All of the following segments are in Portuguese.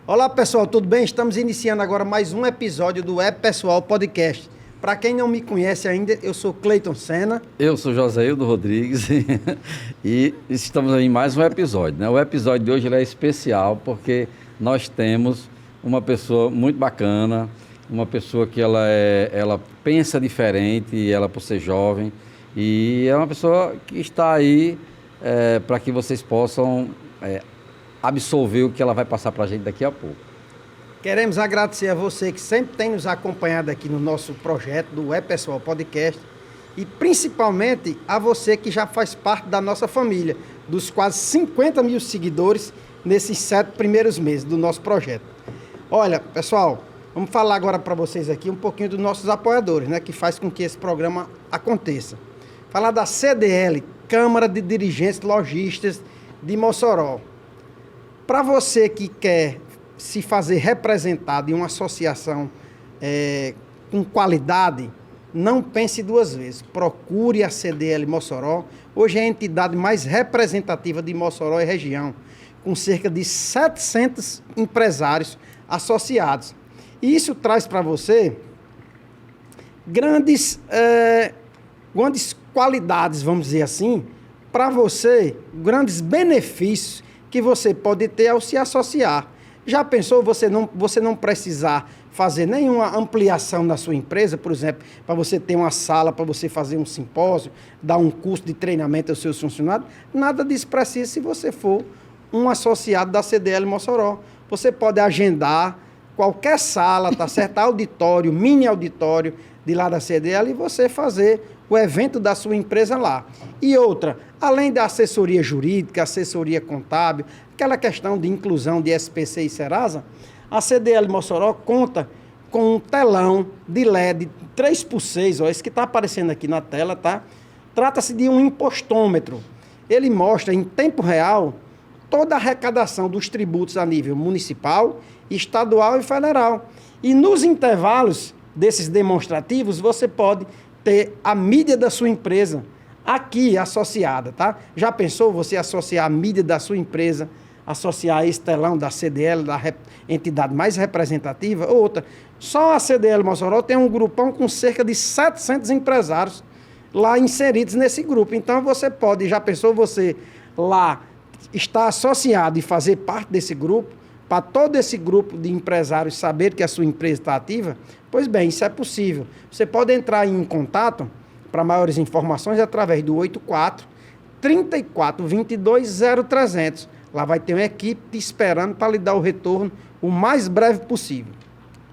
Olá pessoal, tudo bem? Estamos iniciando agora mais um episódio do Pessoal Podcast. Para quem não me conhece ainda, eu sou Cleiton Senna. Eu sou Joséildo Rodrigues e estamos em mais um episódio, né? O episódio de hoje ele é especial porque nós temos uma pessoa muito bacana, uma pessoa que ela pensa diferente, ela por ser jovem, e é uma pessoa que está aí para que vocês possam absorver o que ela vai passar para a gente daqui a pouco. Queremos agradecer a você que sempre tem nos acompanhado aqui no nosso projeto do Pessoal Podcast e principalmente a você que já faz parte da nossa família, dos quase 50 mil seguidores nesses 7 primeiros meses do nosso projeto. Olha, pessoal, vamos falar agora para vocês aqui um pouquinho dos nossos apoiadores, né, que faz com que esse programa aconteça. Falar da CDL, Câmara de Dirigentes Lojistas de Mossoró. Para você que quer se fazer representado em uma associação com qualidade, não pense duas vezes. Procure a CDL Mossoró. Hoje é a entidade mais representativa de Mossoró e região, com cerca de 700 empresários associados. E isso traz para você grandes qualidades, vamos dizer assim, para você, grandes benefícios que você pode ter ao se associar. Já pensou você não precisar fazer nenhuma ampliação na sua empresa, por exemplo, para você ter uma sala, para você fazer um simpósio, dar um curso de treinamento aos seus funcionários? Nada disso precisa se você for um associado da CDL Mossoró. Você pode agendar qualquer sala, tá certo? Auditório, mini auditório de lá da CDL e você fazer o evento da sua empresa lá. E outra, além da assessoria jurídica, assessoria contábil, aquela questão de inclusão de SPC e Serasa, a CDL Mossoró conta com um telão de LED 3x6, ó, esse que está aparecendo aqui na tela, tá? Trata-se de um impostômetro. Ele mostra em tempo real toda a arrecadação dos tributos a nível municipal, estadual e federal. E nos intervalos desses demonstrativos, você pode ter a mídia da sua empresa aqui associada, tá? Já pensou você associar a mídia da sua empresa, associar esse telão da CDL, da entidade mais representativa? Outra, só a CDL Mossoró tem um grupão com cerca de 700 empresários lá inseridos nesse grupo. Então você pode, já pensou você lá estar associado e fazer parte desse grupo, para todo esse grupo de empresários saber que a sua empresa está ativa? Pois bem, isso é possível. Você pode entrar em contato para maiores informações através do 84 34 22 0300. Lá vai ter uma equipe te esperando para lhe dar o retorno o mais breve possível.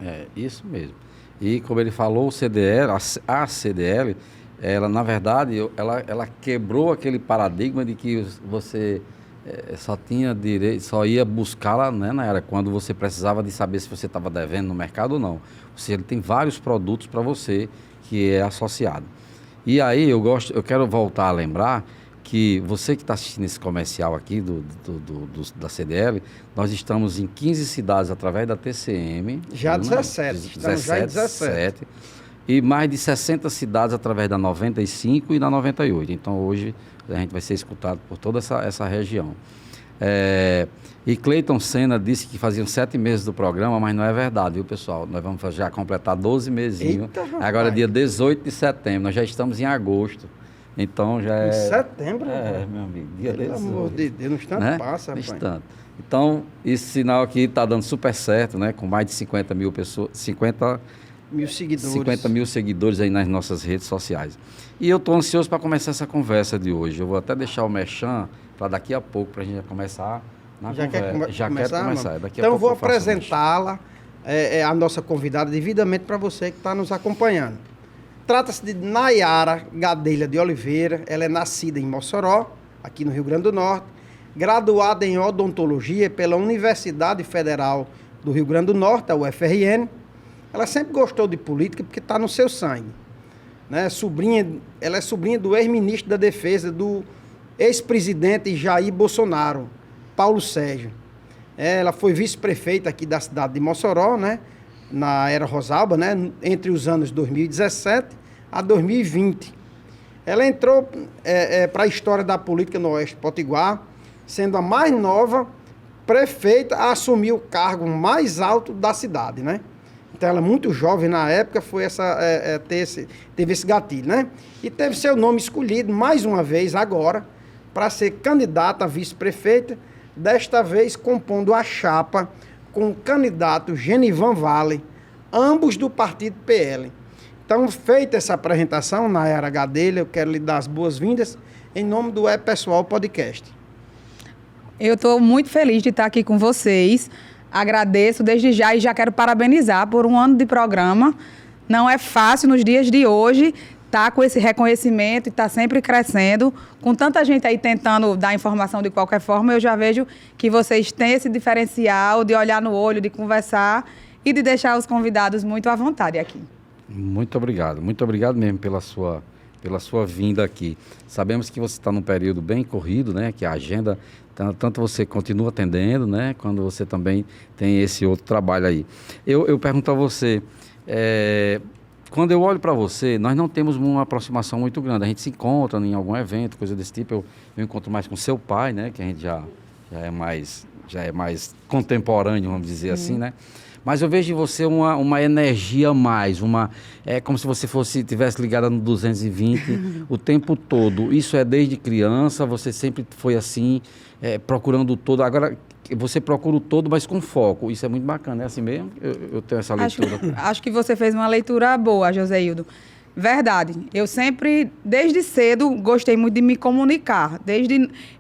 É, isso mesmo. E como ele falou, o CDL, a CDL, ela na verdade, ela quebrou aquele paradigma de que você só tinha direito, só ia buscá-la, né, na era quando você precisava de saber se você estava devendo no mercado ou não. Ou seja, ele tem vários produtos para você que é associado. E aí eu quero voltar a lembrar que você que está assistindo esse comercial aqui da CDL, nós estamos em 15 cidades através da TCM. Já 17, estamos já em 17. E mais de 60 cidades através da 95 e da 98. Então hoje a gente vai ser escutado por toda essa região. E Cleiton Senna disse que faziam 7 meses do programa, mas não é verdade, viu, pessoal? Nós vamos já completar 12 mesezinhos. Agora, dia 18 de setembro, nós já estamos em agosto. Então já é... Em setembro? Meu amigo. Dia Pelo 18. amor de Deus, no instante, né? Passa, rapaz. Instante. Então, esse sinal aqui está dando super certo, né? Com mais de 50 mil pessoas, 50 mil seguidores aí nas nossas redes sociais. E eu estou ansioso para começar essa conversa de hoje. Eu vou até deixar o merchan para daqui a pouco, para a gente já começar na já conversa. Já quer começar? Daqui então a pouco eu vou apresentá-la, a nossa convidada, devidamente para você que está nos acompanhando. Trata-se de Nayara Gadelha de Oliveira. Ela é nascida em Mossoró, aqui no Rio Grande do Norte, graduada em odontologia pela Universidade Federal do Rio Grande do Norte, a UFRN. Ela sempre gostou de política porque está no seu sangue, né? Ela é sobrinha do ex-ministro da Defesa, do ex-presidente Jair Bolsonaro, Paulo Sérgio. Ela foi vice-prefeita aqui da cidade de Mossoró, né? Na era Rosalba, né? Entre os anos 2017 a 2020. Ela entrou para a história da política no Oeste Potiguar, sendo a mais nova prefeita a assumir o cargo mais alto da cidade, né? Então, ela muito jovem na época, foi teve esse gatilho, né? E teve seu nome escolhido mais uma vez agora para ser candidata a vice-prefeita, desta vez compondo a chapa com o candidato Genivan Vale, ambos do partido PL. Então, feita essa apresentação, Nayara Gadelha, eu quero lhe dar as boas-vindas em nome do Pessoal Podcast. Eu estou muito feliz de estar aqui com vocês. Agradeço desde já e já quero parabenizar por um ano de programa. Não é fácil nos dias de hoje estar com esse reconhecimento e estar sempre crescendo. Com tanta gente aí tentando dar informação de qualquer forma, eu já vejo que vocês têm esse diferencial de olhar no olho, de conversar e de deixar os convidados muito à vontade aqui. Muito obrigado mesmo pela sua vinda aqui. Sabemos que você está num período bem corrido, né? Que a agenda, tanto você continua atendendo, né? Quando você também tem esse outro trabalho aí. Eu pergunto a você, quando eu olho para você, nós não temos uma aproximação muito grande. A gente se encontra em algum evento, coisa desse tipo. Eu encontro mais com seu pai, né? Que a gente já é mais contemporâneo, vamos dizer assim, né? Mas eu vejo em você uma energia a mais, é como se você tivesse ligada no 220 o tempo todo. Isso é desde criança, você sempre foi assim, procurando o todo. Agora, você procura o todo, mas com foco. Isso é muito bacana, é assim mesmo? Eu tenho essa leitura. Acho que você fez uma leitura boa, Joséildo. Verdade. Eu sempre, desde cedo, gostei muito de me comunicar.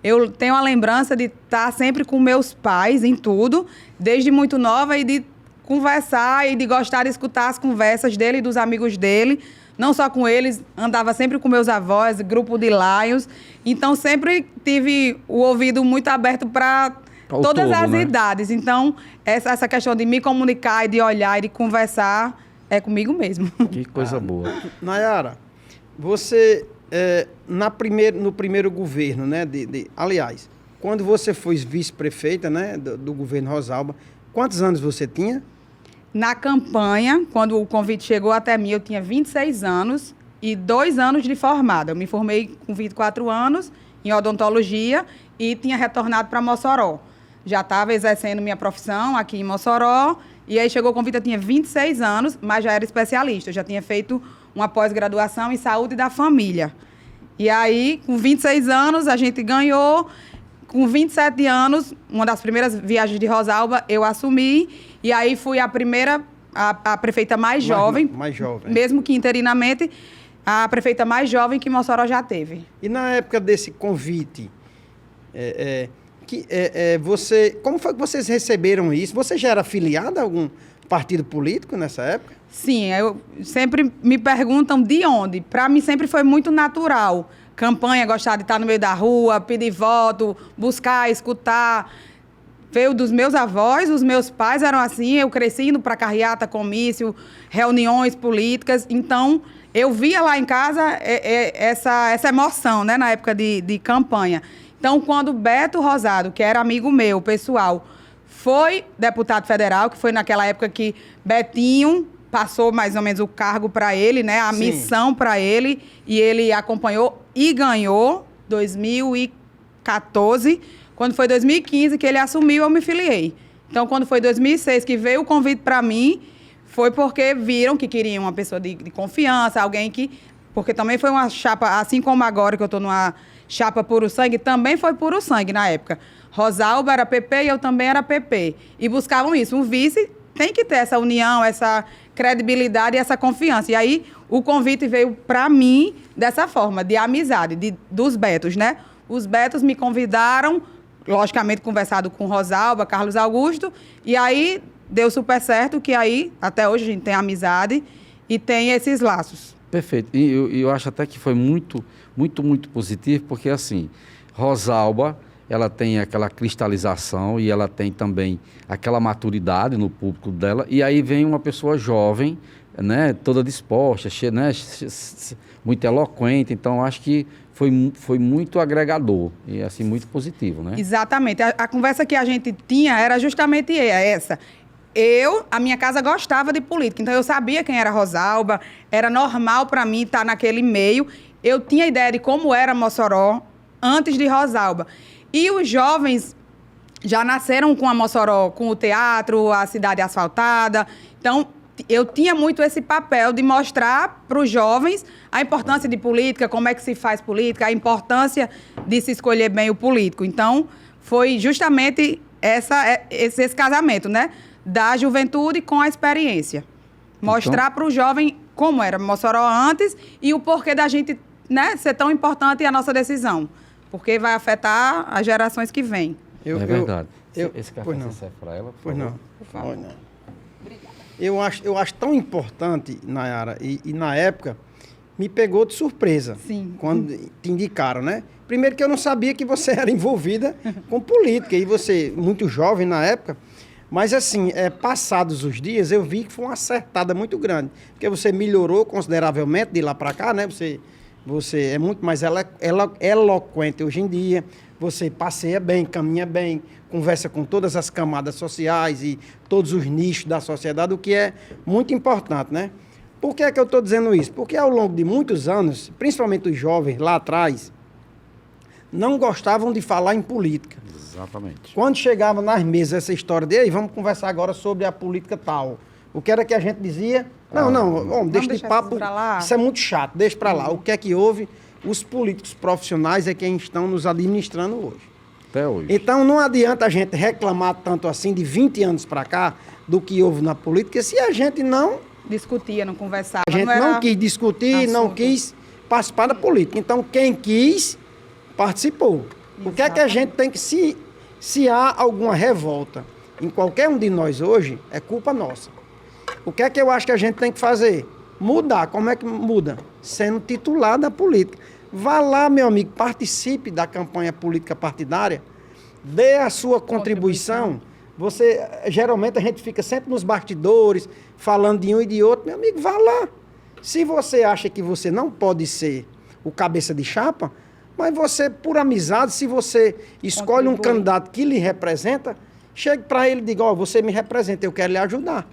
Eu tenho a lembrança de estar sempre com meus pais em tudo, desde muito nova, e de conversar e de gostar de escutar as conversas dele e dos amigos dele. Não só com eles, andava sempre com meus avós, grupo de Lions. Então, sempre tive o ouvido muito aberto para todas as idades. Então, essa questão de me comunicar e de olhar e de conversar é comigo mesmo. Que coisa boa. Nayara, você, no primeiro governo, né? Aliás, quando você foi vice-prefeita, né, do governo Rosalba, quantos anos você tinha? Na campanha, quando o convite chegou até mim, eu tinha 26 anos e 2 anos de formada. Eu me formei com 24 anos em odontologia e tinha retornado para Mossoró. Já estava exercendo minha profissão aqui em Mossoró e aí chegou o convite, eu tinha 26 anos, mas já era especialista. Eu já tinha feito uma pós-graduação em saúde da família. E aí, com 26 anos, a gente ganhou. Com 27 anos, uma das primeiras viagens de Rosalba, eu assumi. E aí fui a primeira, a prefeita mais jovem. Mais jovem. Mesmo que interinamente, a prefeita mais jovem que Mossoró já teve. E na época desse convite, como foi que vocês receberam isso? Você já era afiliada a algum partido político nessa época? Sim, sempre me perguntam de onde. Para mim sempre foi muito natural. Campanha, gostar de estar no meio da rua, pedir voto, buscar, escutar. Veio dos meus avós, os meus pais eram assim, eu cresci indo para carreata, comício, reuniões políticas. Então, eu via lá em casa essa emoção, né, na época de campanha. Então, quando Beto Rosado, que era amigo meu, pessoal, foi deputado federal, que foi naquela época que Betinho passou mais ou menos o cargo para ele, né? A missão para ele, e ele acompanhou e ganhou 2014. Quando foi 2015 que ele assumiu, eu me filiei. Então, quando foi 2006 que veio o convite para mim, foi porque viram que queriam uma pessoa de confiança, alguém que... Porque também foi uma chapa, assim como agora que eu estou numa chapa puro sangue, também foi puro sangue na época. Rosalba era PP e eu também era PP. E buscavam isso. Um vice tem que ter essa união, essa credibilidade e essa confiança. E aí, o convite veio para mim dessa forma, de amizade, dos Betos, né? Os Betos me convidaram, logicamente conversado com Rosalba, Carlos Augusto, e aí deu super certo, que aí, até hoje, a gente tem amizade e tem esses laços. Perfeito. E eu acho até que foi muito, muito, muito positivo, porque assim, Rosalba, ela tem aquela cristalização e ela tem também aquela maturidade no público dela. E aí vem uma pessoa jovem, né, toda disposta, né, muito eloquente. Então, acho que foi muito agregador e assim muito positivo, né? Exatamente. A conversa que a gente tinha era justamente essa. A minha casa gostava de política, então eu sabia quem era Rosalba, era normal para mim estar naquele meio. Eu tinha ideia de como era Mossoró antes de Rosalba. E os jovens já nasceram com a Mossoró, com o teatro, a cidade asfaltada. Então, eu tinha muito esse papel de mostrar para os jovens a importância de política, como é que se faz política, a importância de se escolher bem o político. Então, foi justamente esse casamento, né? Da juventude com a experiência. Mostrar para o jovem como era Mossoró antes e o porquê da gente, né, ser tão importante a nossa decisão. Porque vai afetar as gerações que vêm. É verdade. Esse café não. você serve para ela, por Pois favor? não. Por favor. Pois não. Eu acho tão importante, Nayara, e na época me pegou de surpresa. Sim. Quando te indicaram, né? Primeiro que eu não sabia que você era envolvida com política, e você, muito jovem na época, mas assim, passados os dias, eu vi que foi uma acertada muito grande, porque você melhorou consideravelmente de lá para cá, né? Você é muito mais eloquente hoje em dia, você passeia bem, caminha bem, conversa com todas as camadas sociais e todos os nichos da sociedade, o que é muito importante, né? Por que é que eu estou dizendo isso? Porque ao longo de muitos anos, principalmente os jovens lá atrás, não gostavam de falar em política. Exatamente. Quando chegava nas mesas essa história de, ei, vamos conversar agora sobre a política tal. O que era que a gente dizia? Não, deixa de papo, isso é muito chato, deixa para lá. O que é que houve? Os políticos profissionais é quem estão nos administrando hoje. Até hoje. Então não adianta a gente reclamar tanto assim de 20 anos para cá do que houve na política, se a gente não... Discutia, não conversava. A gente não quis discutir, não quis participar da política. Então quem quis, participou. O que é que a gente tem que... Se há alguma revolta em qualquer um de nós hoje, é culpa nossa. O que é que eu acho que a gente tem que fazer? Mudar. Como é que muda? Sendo titular da política. Vá lá, meu amigo, participe da campanha política partidária, dê a sua contribuição. Geralmente a gente fica sempre nos bastidores, falando de um e de outro. Meu amigo, vá lá. Se você acha que você não pode ser o cabeça de chapa, mas você, por amizade, se você escolhe um candidato que lhe representa, chegue para ele e diga, você me representa, eu quero lhe ajudar.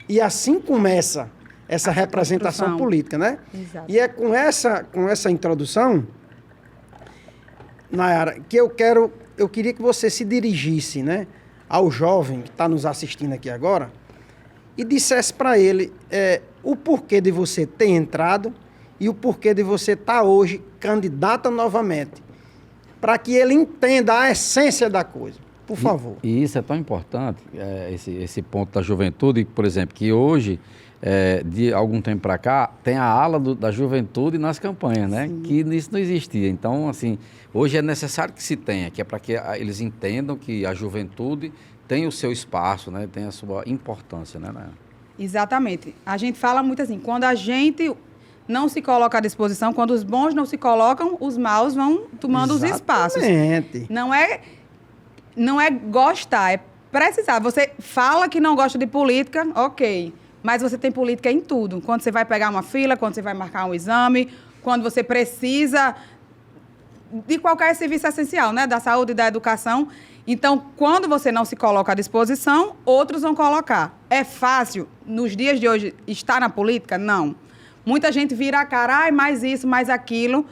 E assim começa essa representação política, né? Exato. E é com essa introdução, Nayara, que eu queria que você se dirigisse, né, ao jovem que está nos assistindo aqui agora e dissesse para ele o porquê de você ter entrado e o porquê de você estar hoje candidata novamente, para que ele entenda a essência da coisa. Por favor. E isso é tão importante, esse ponto da juventude, por exemplo, que hoje, de algum tempo para cá, tem a ala da juventude nas campanhas, né? Sim. Que isso não existia. Então, assim, hoje é necessário que se tenha, que é para que eles entendam que a juventude tem o seu espaço, né? Tem a sua importância, né? Exatamente. A gente fala muito assim, quando a gente não se coloca à disposição, quando os bons não se colocam, os maus vão tomando os espaços. Não é gostar, é precisar. Você fala que não gosta de política, ok. Mas você tem política em tudo. Quando você vai pegar uma fila, quando você vai marcar um exame, quando você precisa de qualquer serviço essencial, né? Da saúde e da educação. Então, quando você não se coloca à disposição, outros vão colocar. É fácil, nos dias de hoje, estar na política? Não. Muita gente vira a cara, mais isso, mais aquilo.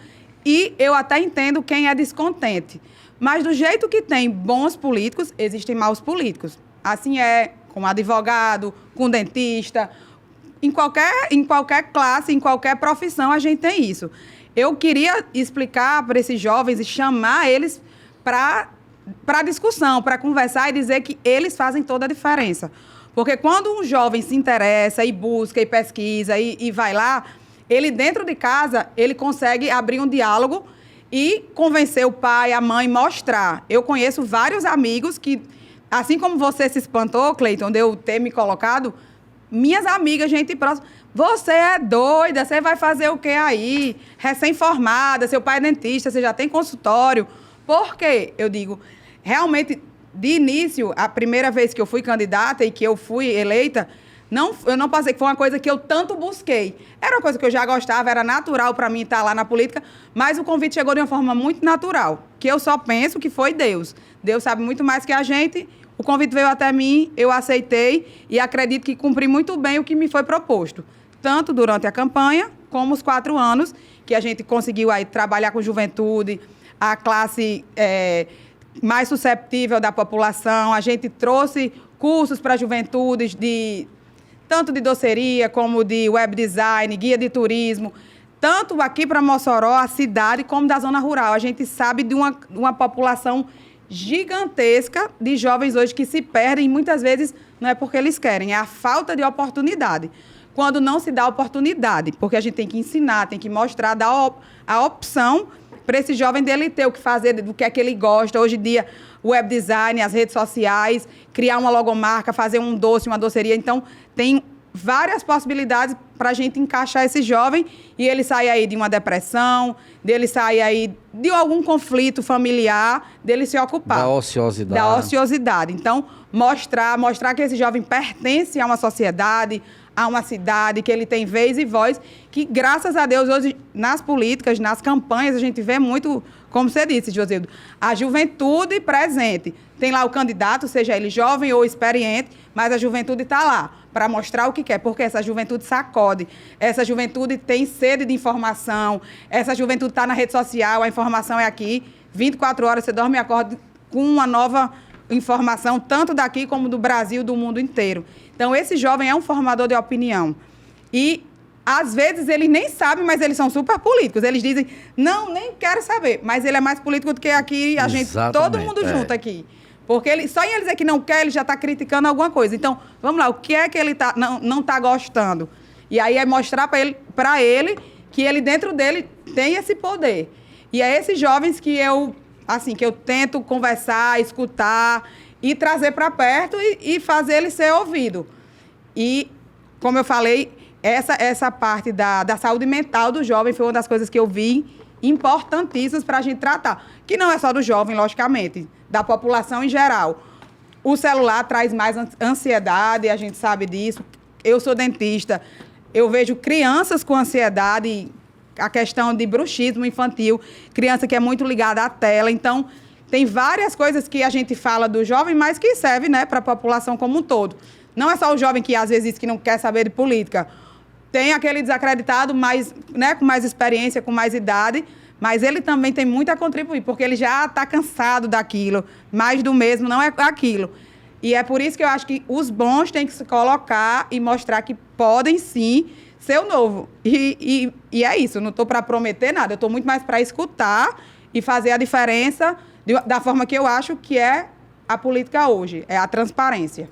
E eu até entendo quem é descontente. Mas do jeito que tem bons políticos, existem maus políticos. Assim é com advogado, com dentista, em qualquer classe, em qualquer profissão, a gente tem isso. Eu queria explicar para esses jovens e chamar eles para discussão, para conversar e dizer que eles fazem toda a diferença. Porque quando um jovem se interessa e busca e pesquisa e vai lá, ele dentro de casa, ele consegue abrir um diálogo e convencer o pai, a mãe, mostrar. Eu conheço vários amigos que, assim como você se espantou, Cleiton, de eu ter me colocado, minhas amigas, gente próxima, você é doida, você vai fazer o quê aí? Recém-formada, seu pai é dentista, você já tem consultório. Por quê? Eu digo, realmente, de início, a primeira vez que eu fui candidata e que eu fui eleita, eu não passei, que foi uma coisa que eu tanto busquei. Era uma coisa que eu já gostava, era natural para mim estar lá na política, mas o convite chegou de uma forma muito natural, que eu só penso que foi Deus. Deus sabe muito mais que a gente. O convite veio até mim, eu aceitei e acredito que cumpri muito bem o que me foi proposto. Tanto durante a campanha, como os 4 anos, que a gente conseguiu aí trabalhar com juventude, a classe mais susceptível da população. A gente trouxe cursos para juventudes tanto de doceria como de web design, guia de turismo, tanto aqui para Mossoró, a cidade, como da zona rural. A gente sabe de uma população gigantesca de jovens hoje que se perdem, e muitas vezes não é porque eles querem, é a falta de oportunidade. Quando não se dá oportunidade, porque a gente tem que ensinar, tem que mostrar, dar a opção para esse jovem dele ter o que fazer, do que é que ele gosta. Hoje em dia, web design, as redes sociais, criar uma logomarca, fazer um doce, uma doceria. Então, tem várias possibilidades para a gente encaixar esse jovem e ele sair aí de uma depressão, dele sair aí de algum conflito familiar, dele se ocupar. Da ociosidade. Da ociosidade. Então, mostrar que esse jovem pertence a uma sociedade, a uma cidade, que ele tem vez e voz, que, graças a Deus, hoje, nas políticas, nas campanhas, a gente vê muito, como você disse, Josildo, a juventude presente. Tem lá o candidato, seja ele jovem ou experiente, mas a juventude está lá para mostrar o que quer, porque essa juventude sacode, essa juventude tem sede de informação, essa juventude está na rede social, a informação é aqui, 24 horas você dorme e acorda com uma nova informação, tanto daqui como do Brasil, do mundo inteiro. Então, esse jovem é um formador de opinião. E, às vezes, eles nem sabem, mas eles são super políticos. Eles dizem, não, nem quero saber. Mas ele é mais político do que aqui, a gente, todo mundo junto aqui. Porque só em ele dizer que não quer, ele já está criticando alguma coisa. Então, vamos lá, o que é que ele não está gostando? E aí é mostrar para ele que ele, dentro dele, tem esse poder. E é esses jovens que eu tento conversar, escutar e trazer para perto e fazer ele ser ouvido. E, como eu falei, essa parte da saúde mental do jovem foi uma das coisas que eu vi importantíssimas para a gente tratar. Que não é só do jovem, logicamente, da população em geral. O celular traz mais ansiedade, a gente sabe disso. Eu sou dentista, eu vejo crianças com ansiedade, a questão de bruxismo infantil, criança que é muito ligada à tela. Então, tem várias coisas que a gente fala do jovem, mas que serve, né, para a população como um todo. Não é só o jovem que, às vezes, diz que não quer saber de política. Tem aquele desacreditado, com mais experiência, com mais idade, mas ele também tem muito a contribuir, porque ele já está cansado daquilo, mais do mesmo, não é aquilo. E é por isso que eu acho que os bons têm que se colocar e mostrar que podem, sim, ser o novo. E é isso, eu não estou para prometer nada, eu estou muito mais para escutar e fazer a diferença da forma que eu acho que é a política hoje, é a transparência.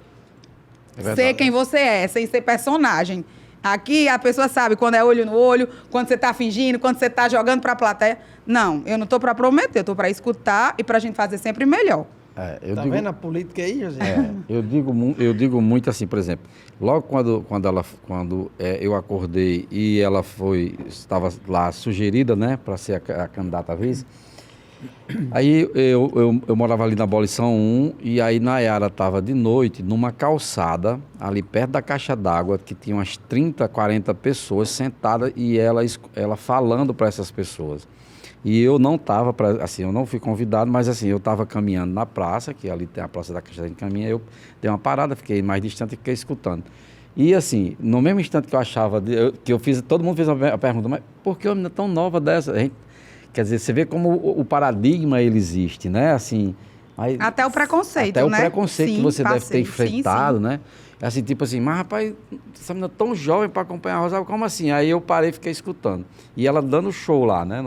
Ser quem você é, sem ser personagem. Aqui a pessoa sabe quando é olho no olho, quando você está fingindo, quando você está jogando para a plateia. Não, eu não estou para prometer, eu estou para escutar e para a gente fazer sempre melhor. Tá vendo a política aí, José? Eu digo muito assim, por exemplo, logo quando eu acordei e ela estava lá sugerida, né, para ser a candidata a vice, aí eu morava ali na Abolição 1 e aí Nayara estava de noite numa calçada, ali perto da caixa d'água, que tinha umas 30, 40 pessoas sentadas e ela falando para essas pessoas. E eu não estava, assim, eu não fui convidado, mas assim, eu estava caminhando na praça, que ali tem a Praça da Caixa, caminha, eu dei uma parada, fiquei mais distante e fiquei escutando. E assim, no mesmo instante que eu achava, todo mundo fez a pergunta, mas por que uma menina tão nova dessa? Quer dizer, você vê como o paradigma ele existe, né? Assim, até o preconceito, né? Até o preconceito sim, que você deve ter enfrentado, sim. né? Assim, tipo assim, mas rapaz, essa menina tão jovem para acompanhar a Rosário, como assim? Aí eu parei e fiquei escutando. E ela dando show lá, né?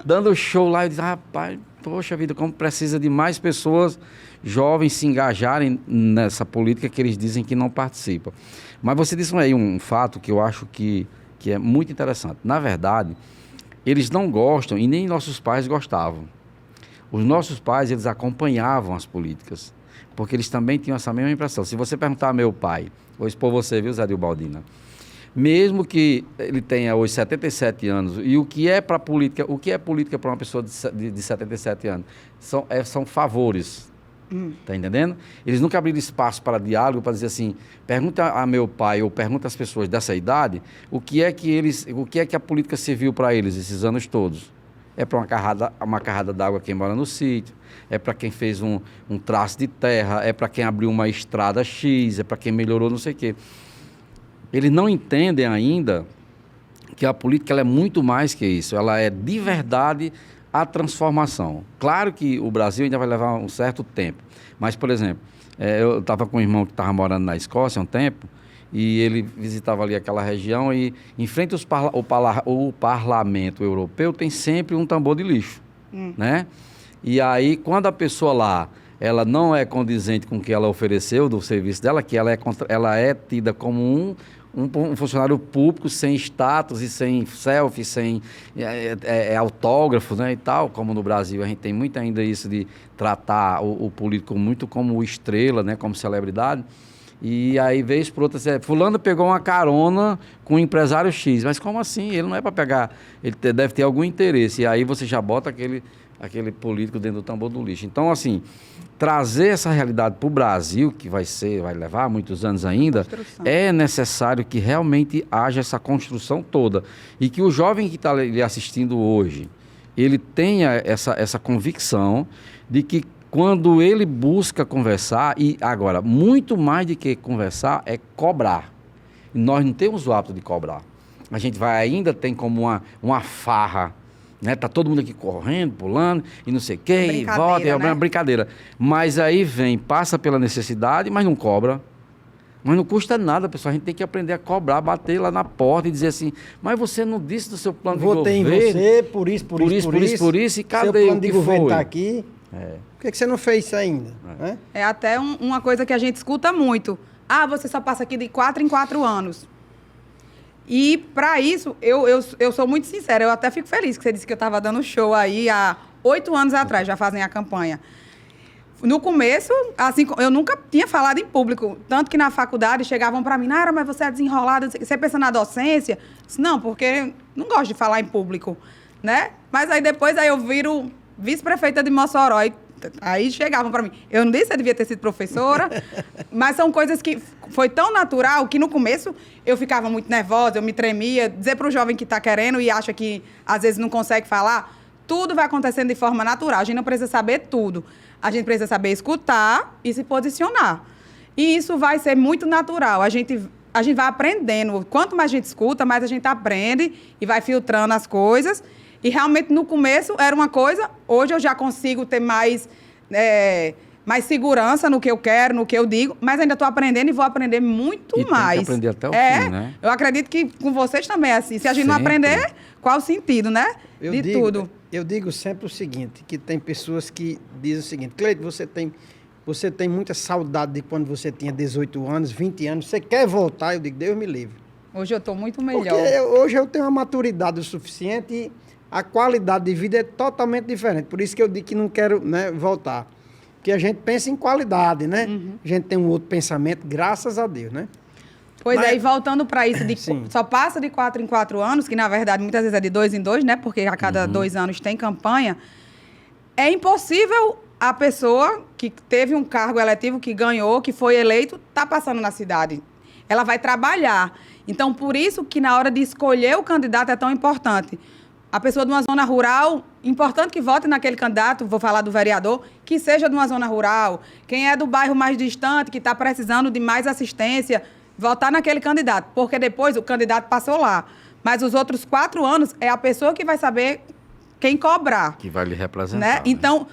Dando show lá, eu disse, rapaz, poxa vida, como precisa de mais pessoas jovens se engajarem nessa política que eles dizem que não participam. Mas você disse aí um fato que eu acho que é muito interessante. Na verdade, eles não gostam e nem nossos pais gostavam. Os nossos pais, eles acompanhavam as políticas, porque eles também tinham essa mesma impressão. Se você perguntar ao meu pai, vou expor você, viu, Zé Dildina, mesmo que ele tenha hoje 77 anos, e o que é política para uma pessoa de 77 anos? São favores, tá entendendo? Eles nunca abriram espaço para diálogo, para dizer assim, pergunta a meu pai, ou pergunta às pessoas dessa idade, o que é que a política serviu para eles esses anos todos? É para uma carrada d'água quem mora no sítio, é para quem fez um traço de terra, é para quem abriu uma estrada X, é para quem melhorou não sei o quê. Eles não entendem ainda que a política ela é muito mais que isso. Ela é de verdade a transformação. Claro que o Brasil ainda vai levar um certo tempo, mas, por exemplo, eu estava com um irmão que estava morando na Escócia há um tempo, e ele visitava ali aquela região e em frente ao parlamento europeu tem sempre um tambor de lixo, né? E aí, quando a pessoa lá, ela não é condizente com o que ela ofereceu do serviço dela, que ela é tida como um funcionário público sem status e sem selfie, sem autógrafo, né, e tal, como no Brasil a gente tem muito ainda isso de tratar o político muito como estrela, né, como celebridade. E aí, vez por outra, fulano pegou uma carona com o empresário X. Mas como assim? Ele não é para pegar, ele deve ter algum interesse. E aí você já bota aquele político dentro do tambor do lixo. Então, assim, trazer essa realidade para o Brasil, que vai levar muitos anos ainda, é necessário que realmente haja essa construção toda. E que o jovem que está ali assistindo hoje, ele tenha essa convicção de que quando ele busca conversar, e agora, muito mais do que conversar, é cobrar. Nós não temos o hábito de cobrar. A gente ainda tem como uma farra, né? Tá todo mundo aqui correndo, pulando, e não sei o quê, e volta, é uma brincadeira. Mas aí passa pela necessidade, mas não cobra. Mas não custa nada, pessoal. A gente tem que aprender a cobrar, bater lá na porta e dizer assim, mas você não disse do seu plano de governo. Votei em você, por isso, e cadê seu plano de o que governo foi? Está aqui. Por que você não fez isso ainda? É até uma coisa que a gente escuta muito. Ah, você só passa aqui de 4 em 4 anos. E, para isso, eu sou muito sincera. Eu até fico feliz que você disse que eu estava dando show aí há 8 anos atrás, já fazem a campanha. No começo, assim, eu nunca tinha falado em público. Tanto que na faculdade chegavam para mim, Nara, mas você é desenrolada, você pensa na docência? Eu disse, não, porque não gosto de falar em público, né? Mas aí depois eu viro vice-prefeita de Mossoró. Aí chegavam para mim. Eu não disse que eu devia ter sido professora, mas são coisas que foi tão natural que no começo eu ficava muito nervosa, eu me tremia. Dizer para o jovem que está querendo e acha que às vezes não consegue falar, tudo vai acontecendo de forma natural. A gente não precisa saber tudo. A gente precisa saber escutar e se posicionar. E isso vai ser muito natural. A gente vai aprendendo. Quanto mais a gente escuta, mais a gente aprende e vai filtrando as coisas. E realmente, no começo, era uma coisa. Hoje eu já consigo ter mais segurança no que eu quero, no que eu digo. Mas ainda estou aprendendo e vou aprender muito mais. Tem que aprender até o fim, né? Eu acredito que com vocês também é assim. Se a gente não aprender, qual o sentido, né? Tudo. Eu digo sempre o seguinte, que tem pessoas que dizem o seguinte, Cleide, você tem muita saudade de quando você tinha 18 anos, 20 anos, você quer voltar? Eu digo, Deus me livre. Hoje eu estou muito melhor. Porque hoje eu tenho uma maturidade o suficiente e a qualidade de vida é totalmente diferente. Por isso que eu digo que não quero, né, voltar. Porque a gente pensa em qualidade, né? A gente tem um outro pensamento, graças a Deus, né? Pois aí, voltando para isso, só passa de 4 em 4 anos, que na verdade muitas vezes é de 2 em 2, né? Porque a cada 2 anos tem campanha. É impossível a pessoa que teve um cargo eletivo, que ganhou, que foi eleito, tá passando na cidade. Ela vai trabalhar. Então, por isso que na hora de escolher o candidato é tão importante. A pessoa de uma zona rural, importante que vote naquele candidato, vou falar do vereador, que seja de uma zona rural. Quem é do bairro mais distante, que está precisando de mais assistência, votar naquele candidato, porque depois o candidato passou lá. Mas os outros 4 anos é a pessoa que vai saber quem cobrar. Que vai lhe representar. Né? Né? Então,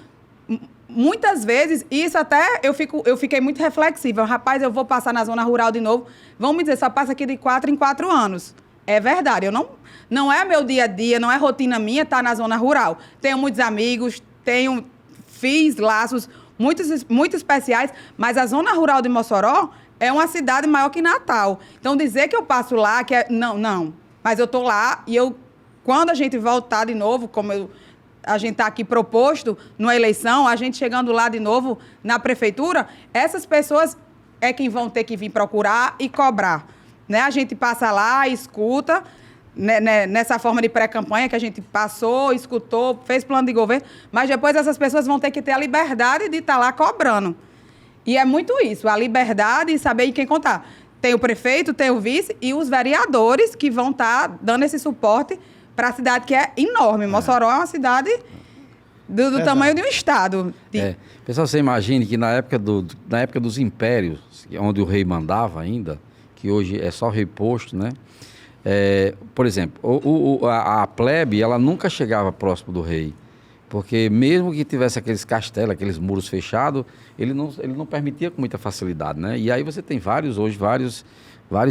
muitas vezes, isso até eu fiquei muito reflexiva. Rapaz, eu vou passar na zona rural de novo. Vão me dizer, só passa aqui de 4 em 4 anos. É verdade, não é meu dia a dia, não é rotina minha estar na zona rural. Tenho muitos amigos, fiz laços muito especiais, mas a zona rural de Mossoró é uma cidade maior que Natal. Então, dizer que eu passo lá, não. Mas eu estou lá e quando a gente voltar de novo, como a gente está aqui proposto numa eleição, a gente chegando lá de novo na prefeitura, essas pessoas é quem vão ter que vir procurar e cobrar. Né? A gente passa lá, escuta, né, nessa forma de pré-campanha que a gente passou, escutou, fez plano de governo, mas depois essas pessoas vão ter que ter a liberdade de estar lá cobrando. E é muito isso, a liberdade e saber em quem contar. Tem o prefeito, tem o vice e os vereadores que vão estar dando esse suporte para a cidade que é enorme. Mossoró é uma cidade do tamanho de um estado. Pessoal, você imagine que na época dos impérios, onde o rei mandava ainda, que hoje é só rei posto, né? Por exemplo, a plebe, ela nunca chegava próximo do rei. Porque mesmo que tivesse aqueles castelos, aqueles muros fechados, ele não permitia com muita facilidade, né? E aí você tem vários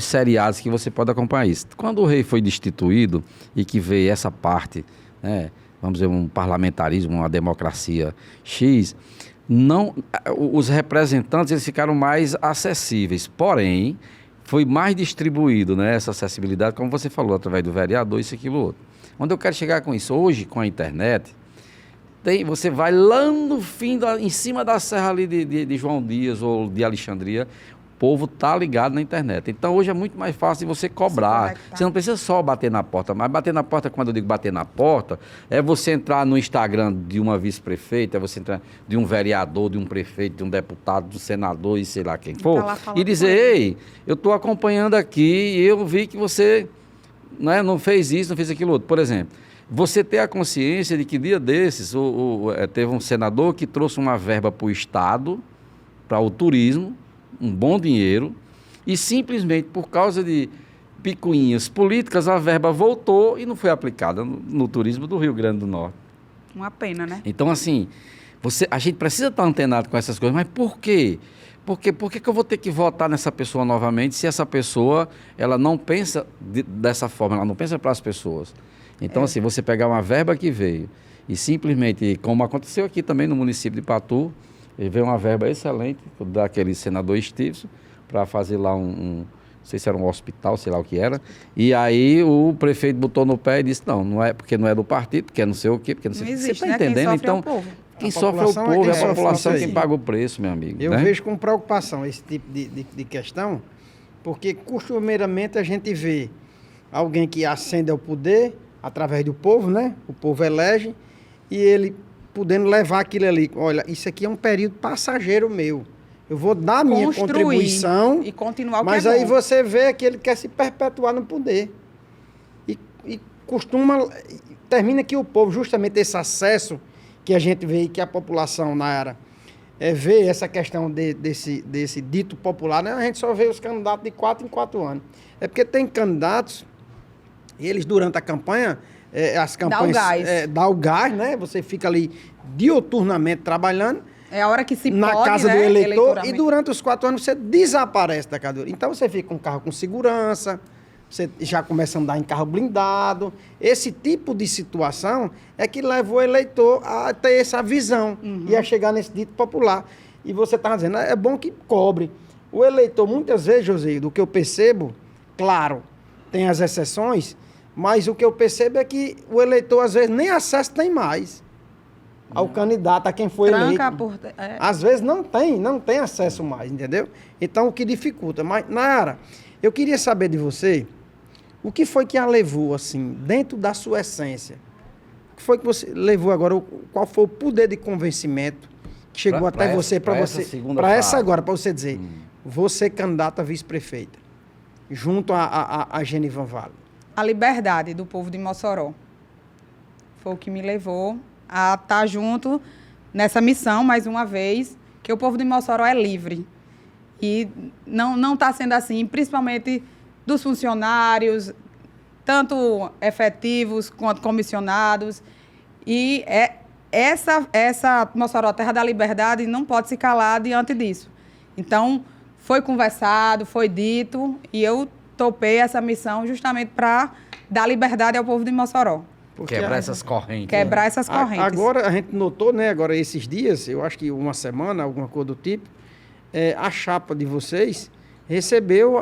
seriados que você pode acompanhar isso. Quando o rei foi destituído e que veio essa parte, né, vamos dizer, um parlamentarismo, uma democracia X, os representantes eles ficaram mais acessíveis, porém, foi mais distribuído, né, essa acessibilidade, como você falou, através do vereador, isso, aquilo, outro. Onde eu quero chegar com isso? Hoje, com a internet, você vai lá no fim, em cima da serra ali de João Dias ou de Alexandria, o povo tá ligado na internet. Então, hoje é muito mais fácil de você cobrar. Você não precisa só bater na porta, mas bater na porta, quando eu digo bater na porta, é você entrar no Instagram de uma vice-prefeita, é você entrar de um vereador, de um prefeito, de um deputado, de um senador e sei lá quem for, e dizer, ei, eu estou acompanhando aqui e eu vi que você, né, não fez isso, não fez aquilo outro. Por exemplo, você ter a consciência de que dia desses teve um senador que trouxe uma verba para o Estado, para o turismo, um bom dinheiro, e simplesmente por causa de picuinhas políticas, a verba voltou e não foi aplicada no turismo do Rio Grande do Norte. Uma pena, né? Então, assim, a gente precisa estar antenado com essas coisas, mas por quê? Por que eu vou ter que votar nessa pessoa novamente se essa pessoa ela não pensa dessa forma, ela não pensa para as pessoas? Então, assim, você pegar uma verba que veio e simplesmente, como aconteceu aqui também no município de Patu, veio uma verba excelente daquele senador Stevenson para fazer lá não sei se era um hospital, sei lá o que era, e aí o prefeito botou no pé e disse, não é porque não é do partido, porque é não sei o quê, porque não sei o quê. Você está entendendo? Então, quem sofre é o povo, é a população quem paga o preço, meu amigo. Eu vejo com preocupação esse tipo de questão, porque costumeiramente a gente vê alguém que ascende ao poder através do povo, né? O povo elege e ele podendo levar aquilo ali. Olha, isso aqui é um período passageiro meu. Eu vou dar a minha contribuição. E continuar o que mas é aí bom. você vê que ele quer se perpetuar no poder. E termina que o povo, justamente esse acesso que a gente vê e que a população, Nayara, vê essa questão desse dito popular, né? A gente só vê os candidatos de 4 em 4 anos. É porque tem candidatos, e eles durante a campanha, as campanhas... Dá o gás, né? Você fica ali diuturnamente trabalhando. É a hora que se na pode, casa né? do eleitor, e durante os 4 anos você desaparece da casa do eleitor. Então você fica com um carro com segurança, você já começa a andar em carro blindado. Esse tipo de situação é que levou o eleitor a ter essa visão e a chegar nesse dito popular. E você está dizendo, é bom que cobre. O eleitor, muitas vezes, José, do que eu percebo, claro, tem as exceções, mas o que eu percebo é que o eleitor, às vezes, nem acesso tem mais ao candidato, a quem foi eleito. Às vezes não tem acesso mais, entendeu? Então, o que dificulta. Mas, Nayara, eu queria saber de você, o que foi que a levou, assim, dentro da sua essência? O que foi que você levou agora? Qual foi o poder de convencimento que chegou até você, para essa agora, para você dizer, você candidata a vice-prefeita, junto a Genivan Vale? A liberdade do povo de Mossoró foi o que me levou a estar junto nessa missão, mais uma vez, que o povo de Mossoró é livre. E não está sendo assim, principalmente dos funcionários, tanto efetivos quanto comissionados. E essa Mossoró, Terra da Liberdade, não pode se calar diante disso. Então, foi conversado, foi dito, e eu topei essa missão justamente para dar liberdade ao povo de Mossoró. Quebrar essas correntes. Quebrar essas correntes. Agora, a gente notou, né, agora esses dias, eu acho que uma semana, alguma coisa do tipo, a chapa de vocês recebeu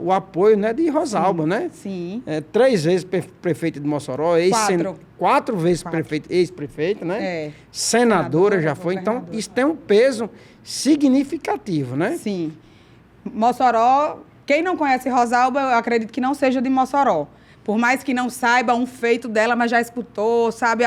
o apoio, né, de Rosalba, né? Sim. 3 vezes prefeito de Mossoró, 4 vezes ex-prefeito, né? Senadora já foi. Então, isso tem um peso significativo, né? Sim. Mossoró, quem não conhece Rosalba, eu acredito que não seja de Mossoró. Por mais que não saiba um feito dela, mas já escutou, sabe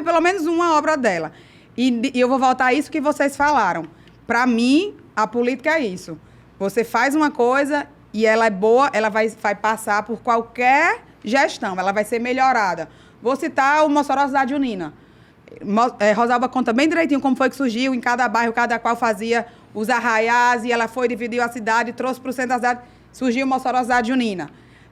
pelo menos uma obra dela. E eu vou voltar a isso que vocês falaram. Para mim, a política é isso. Você faz uma coisa e ela é boa, ela vai passar por qualquer gestão, ela vai ser melhorada. Vou citar o Mossoró Cidade Unina. Rosalba conta bem direitinho como foi que surgiu, em cada bairro, cada qual fazia os arraiais, e ela dividiu a cidade, trouxe para o centro da cidade, surgiu o Mossoró Cidade Unina.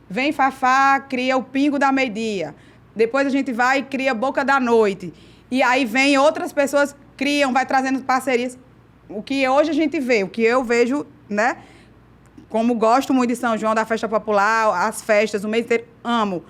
Vem Fafá, cria o Pingo da Meio-Dia. Depois a gente vai e cria Boca da Noite. E aí vem outras pessoas, criam, vai trazendo parcerias. O que hoje a gente vê, o que eu vejo, né? Como gosto muito de São João, da festa popular, as festas, o mês inteiro, amo.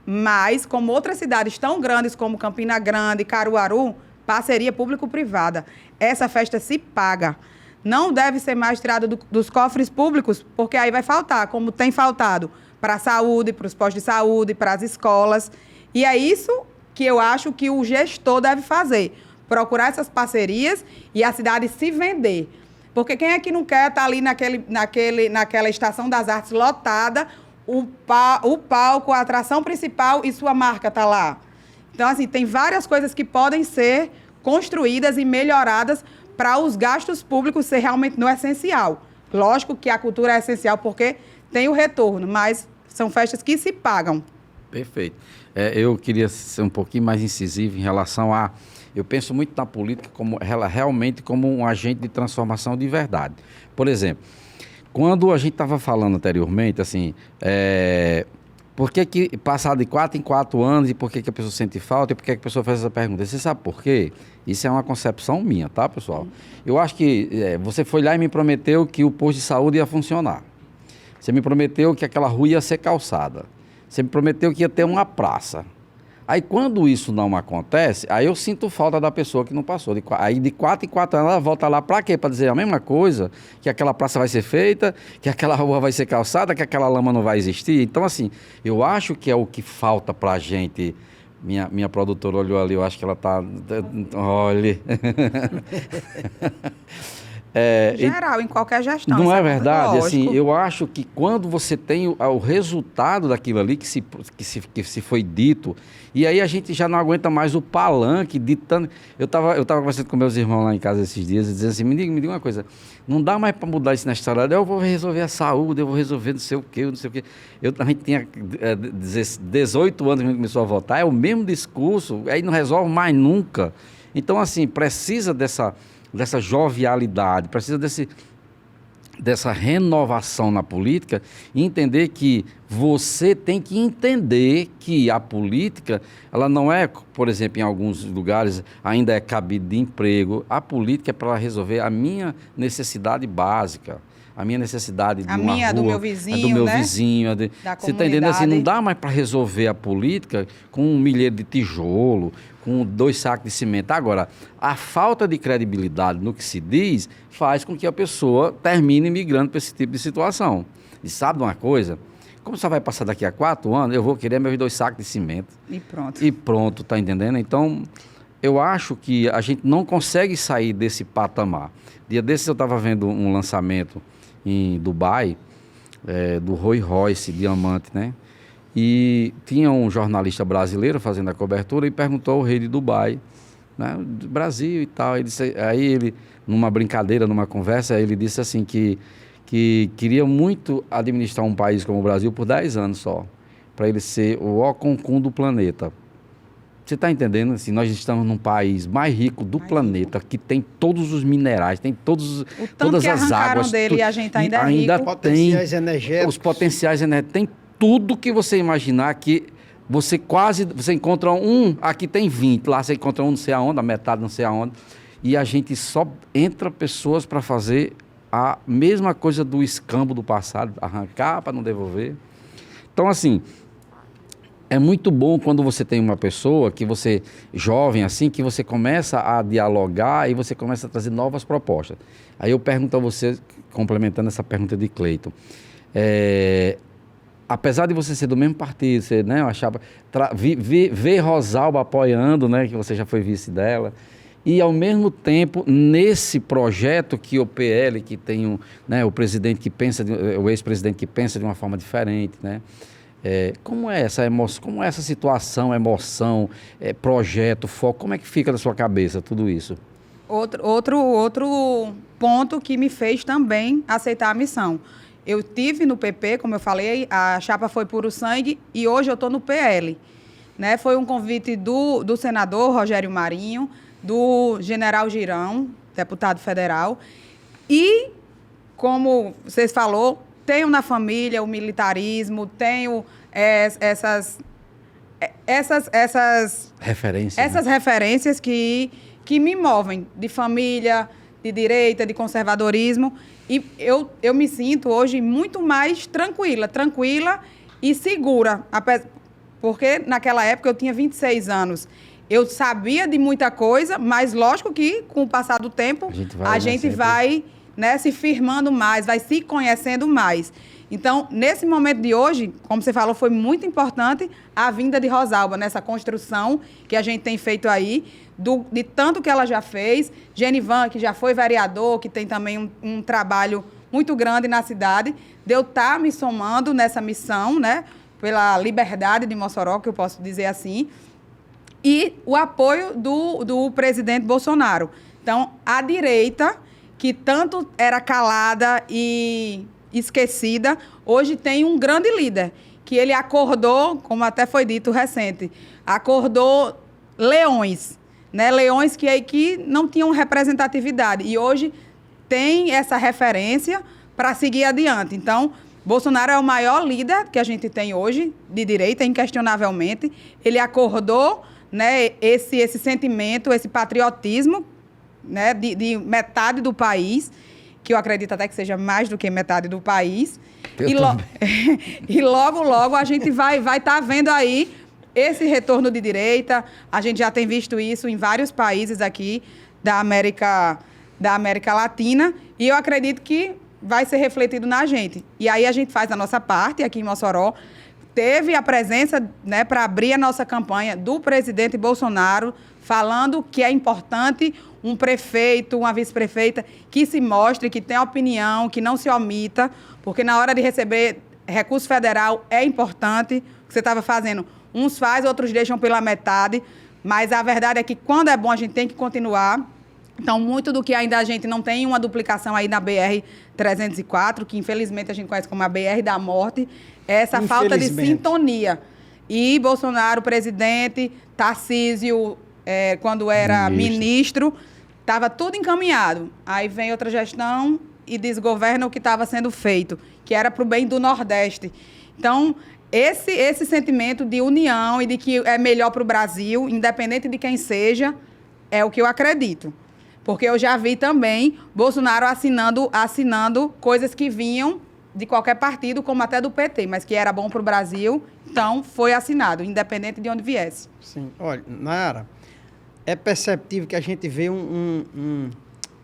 Mas, como outras cidades tão grandes como Campina Grande, Caruaru, parceria público-privada. Essa festa se paga. Não deve ser mais tirada dos cofres públicos, porque aí vai faltar, como tem faltado para a saúde, para os postos de saúde, para as escolas. E é isso que eu acho que o gestor deve fazer. Procurar essas parcerias e a cidade se vender. Porque quem é que não quer estar ali naquela Estação das Artes lotada, o palco, a atração principal e sua marca está lá? Então, assim, tem várias coisas que podem ser construídas e melhoradas para os gastos públicos ser realmente no essencial. Lógico que a cultura é essencial porque tem o retorno, mas são festas que se pagam. Perfeito. Eu queria ser um pouquinho mais incisivo em relação a... Eu penso muito na política como ela realmente como um agente de transformação de verdade. Por exemplo, quando a gente estava falando anteriormente, assim, por que passar de 4 em 4 anos e por que a pessoa sente falta e por que a pessoa faz essa pergunta? Você sabe por quê? Isso é uma concepção minha, tá, pessoal? Eu acho que você foi lá e me prometeu que o posto de saúde ia funcionar. Você me prometeu que aquela rua ia ser calçada. Você me prometeu que ia ter uma praça. Aí, quando isso não acontece, aí eu sinto falta da pessoa que não passou. Aí, de 4 em 4 anos, ela volta lá para quê? Para dizer a mesma coisa, que aquela praça vai ser feita, que aquela rua vai ser calçada, que aquela lama não vai existir. Então, assim, eu acho que é o que falta para a gente. Minha produtora olhou ali, eu acho que ela está... Olha... Geral, em qualquer gestão. Não é verdade? Lógico. Assim, eu acho que quando você tem o resultado daquilo ali que se foi dito, e aí a gente já não aguenta mais o palanque ditando. Eu tava conversando com meus irmãos lá em casa esses dias e dizendo assim, me diga uma coisa, não dá mais para mudar isso na história, eu vou resolver a saúde, eu vou resolver não sei o quê, não sei o quê. A gente tinha 18 anos que a gente começou a votar, é o mesmo discurso, aí não resolve mais nunca. Então, assim, precisa dessa jovialidade, precisa dessa renovação na política e entender que você tem que entender que a política, ela não é, por exemplo, em alguns lugares ainda é cabide de emprego. A política é para resolver a minha necessidade básica, a minha necessidade de uma rua, do meu vizinho, do meu né? vizinho. Você está entendendo? Assim, não dá mais para resolver a política com 1 milheiro de tijolo, com 2 sacos de cimento. Agora, a falta de credibilidade no que se diz faz com que a pessoa termine migrando para esse tipo de situação. E sabe de uma coisa? Como só vai passar daqui a 4 anos, eu vou querer meus 2 sacos de cimento. E pronto, tá entendendo? Então, eu acho que a gente não consegue sair desse patamar. Dia desses eu estava vendo um lançamento em Dubai, do Rolls Royce Diamante, né? E tinha um jornalista brasileiro fazendo a cobertura e perguntou ao rei de Dubai, né, do Brasil e tal. Aí ele, numa brincadeira, numa conversa, ele disse assim que queria muito administrar um país como o Brasil por 10 anos só, para ele ser o Oconcum do planeta. Você está entendendo? Assim, nós estamos num país mais rico do planeta, que tem todos os minerais, tem todas as águas. Dele e a gente ainda é rico. Potenciais energéticos. Os potenciais energéticos. Tem tudo que você imaginar que você encontra aqui tem 20, lá você encontra não sei aonde, a metade não sei aonde. E a gente só entra pessoas para fazer a mesma coisa do escambo do passado, arrancar para não devolver. Então, assim... É muito bom quando você tem uma pessoa que você, jovem assim, que você começa a dialogar e você começa a trazer novas propostas. Aí eu pergunto a você, complementando essa pergunta de Cleiton, apesar de você ser do mesmo partido, você, né, ver Rosalba apoiando, né, que você já foi vice dela, e ao mesmo tempo, nesse projeto que o PL, que tem o presidente que pensa, o ex-presidente que pensa de uma forma diferente, né? Como é essa emoção, como é essa situação, emoção, projeto, foco, como é que fica na sua cabeça tudo isso? Outro ponto que me fez também aceitar a missão. Eu tive no PP, como eu falei, a chapa foi puro sangue e hoje eu estou no PL. Né? Foi um convite do senador Rogério Marinho, do general Girão, deputado federal, e, como vocês falaram, tenho na família o militarismo, tenho essas Referência. referências que me movem, de família, de direita, de conservadorismo. E eu me sinto hoje muito mais tranquila e segura. Porque naquela época eu tinha 26 anos. Eu sabia de muita coisa, mas lógico que com o passar do tempo a gente vai né, se firmando mais, vai se conhecendo mais. Então, nesse momento de hoje, como você falou, foi muito importante a vinda de Rosalba, nessa construção que a gente tem feito aí, de tanto que ela já fez. Genivan, que já foi vereador, que tem também um trabalho muito grande na cidade, de eu estar me somando nessa missão, né, pela liberdade de Mossoró, que eu posso dizer assim, e o apoio do presidente Bolsonaro. Então, a direita, que tanto era calada e esquecida, hoje tem um grande líder, que ele acordou, como até foi dito recente, acordou leões, né? Leões que não tinham representatividade. E hoje tem essa referência para seguir adiante. Então, Bolsonaro é o maior líder que a gente tem hoje, de direita, inquestionavelmente. Ele acordou, né, esse sentimento, esse patriotismo, né, de metade do país, que eu acredito até que seja mais do que metade do país. E logo, logo a gente vai estar vendo aí esse retorno de direita. A gente já tem visto isso em vários países aqui da América Latina, e eu acredito que vai ser refletido na gente. E aí a gente faz a nossa parte aqui em Mossoró. Teve a presença, né, para abrir a nossa campanha do presidente Bolsonaro, falando que é importante um prefeito, uma vice-prefeita que se mostre, que tenha opinião, que não se omita, porque na hora de receber recurso federal é importante o que você estava fazendo. Uns faz, outros deixam pela metade, mas a verdade é que quando é bom a gente tem que continuar. Então, muito do que ainda a gente não tem uma duplicação aí na BR-304, que infelizmente a gente conhece como a BR da morte, é essa falta de sintonia. E Bolsonaro, presidente, Tarcísio, quando era ministro, estava tudo encaminhado. Aí vem outra gestão e desgoverna o que estava sendo feito, que era para o bem do Nordeste. Então, esse sentimento de união e de que é melhor para o Brasil, independente de quem seja, é o que eu acredito. Porque eu já vi também Bolsonaro assinando coisas que vinham de qualquer partido, como até do PT, mas que era bom para o Brasil, então foi assinado, independente de onde viesse. Sim. Olha, Nayara, é perceptível que a gente vê um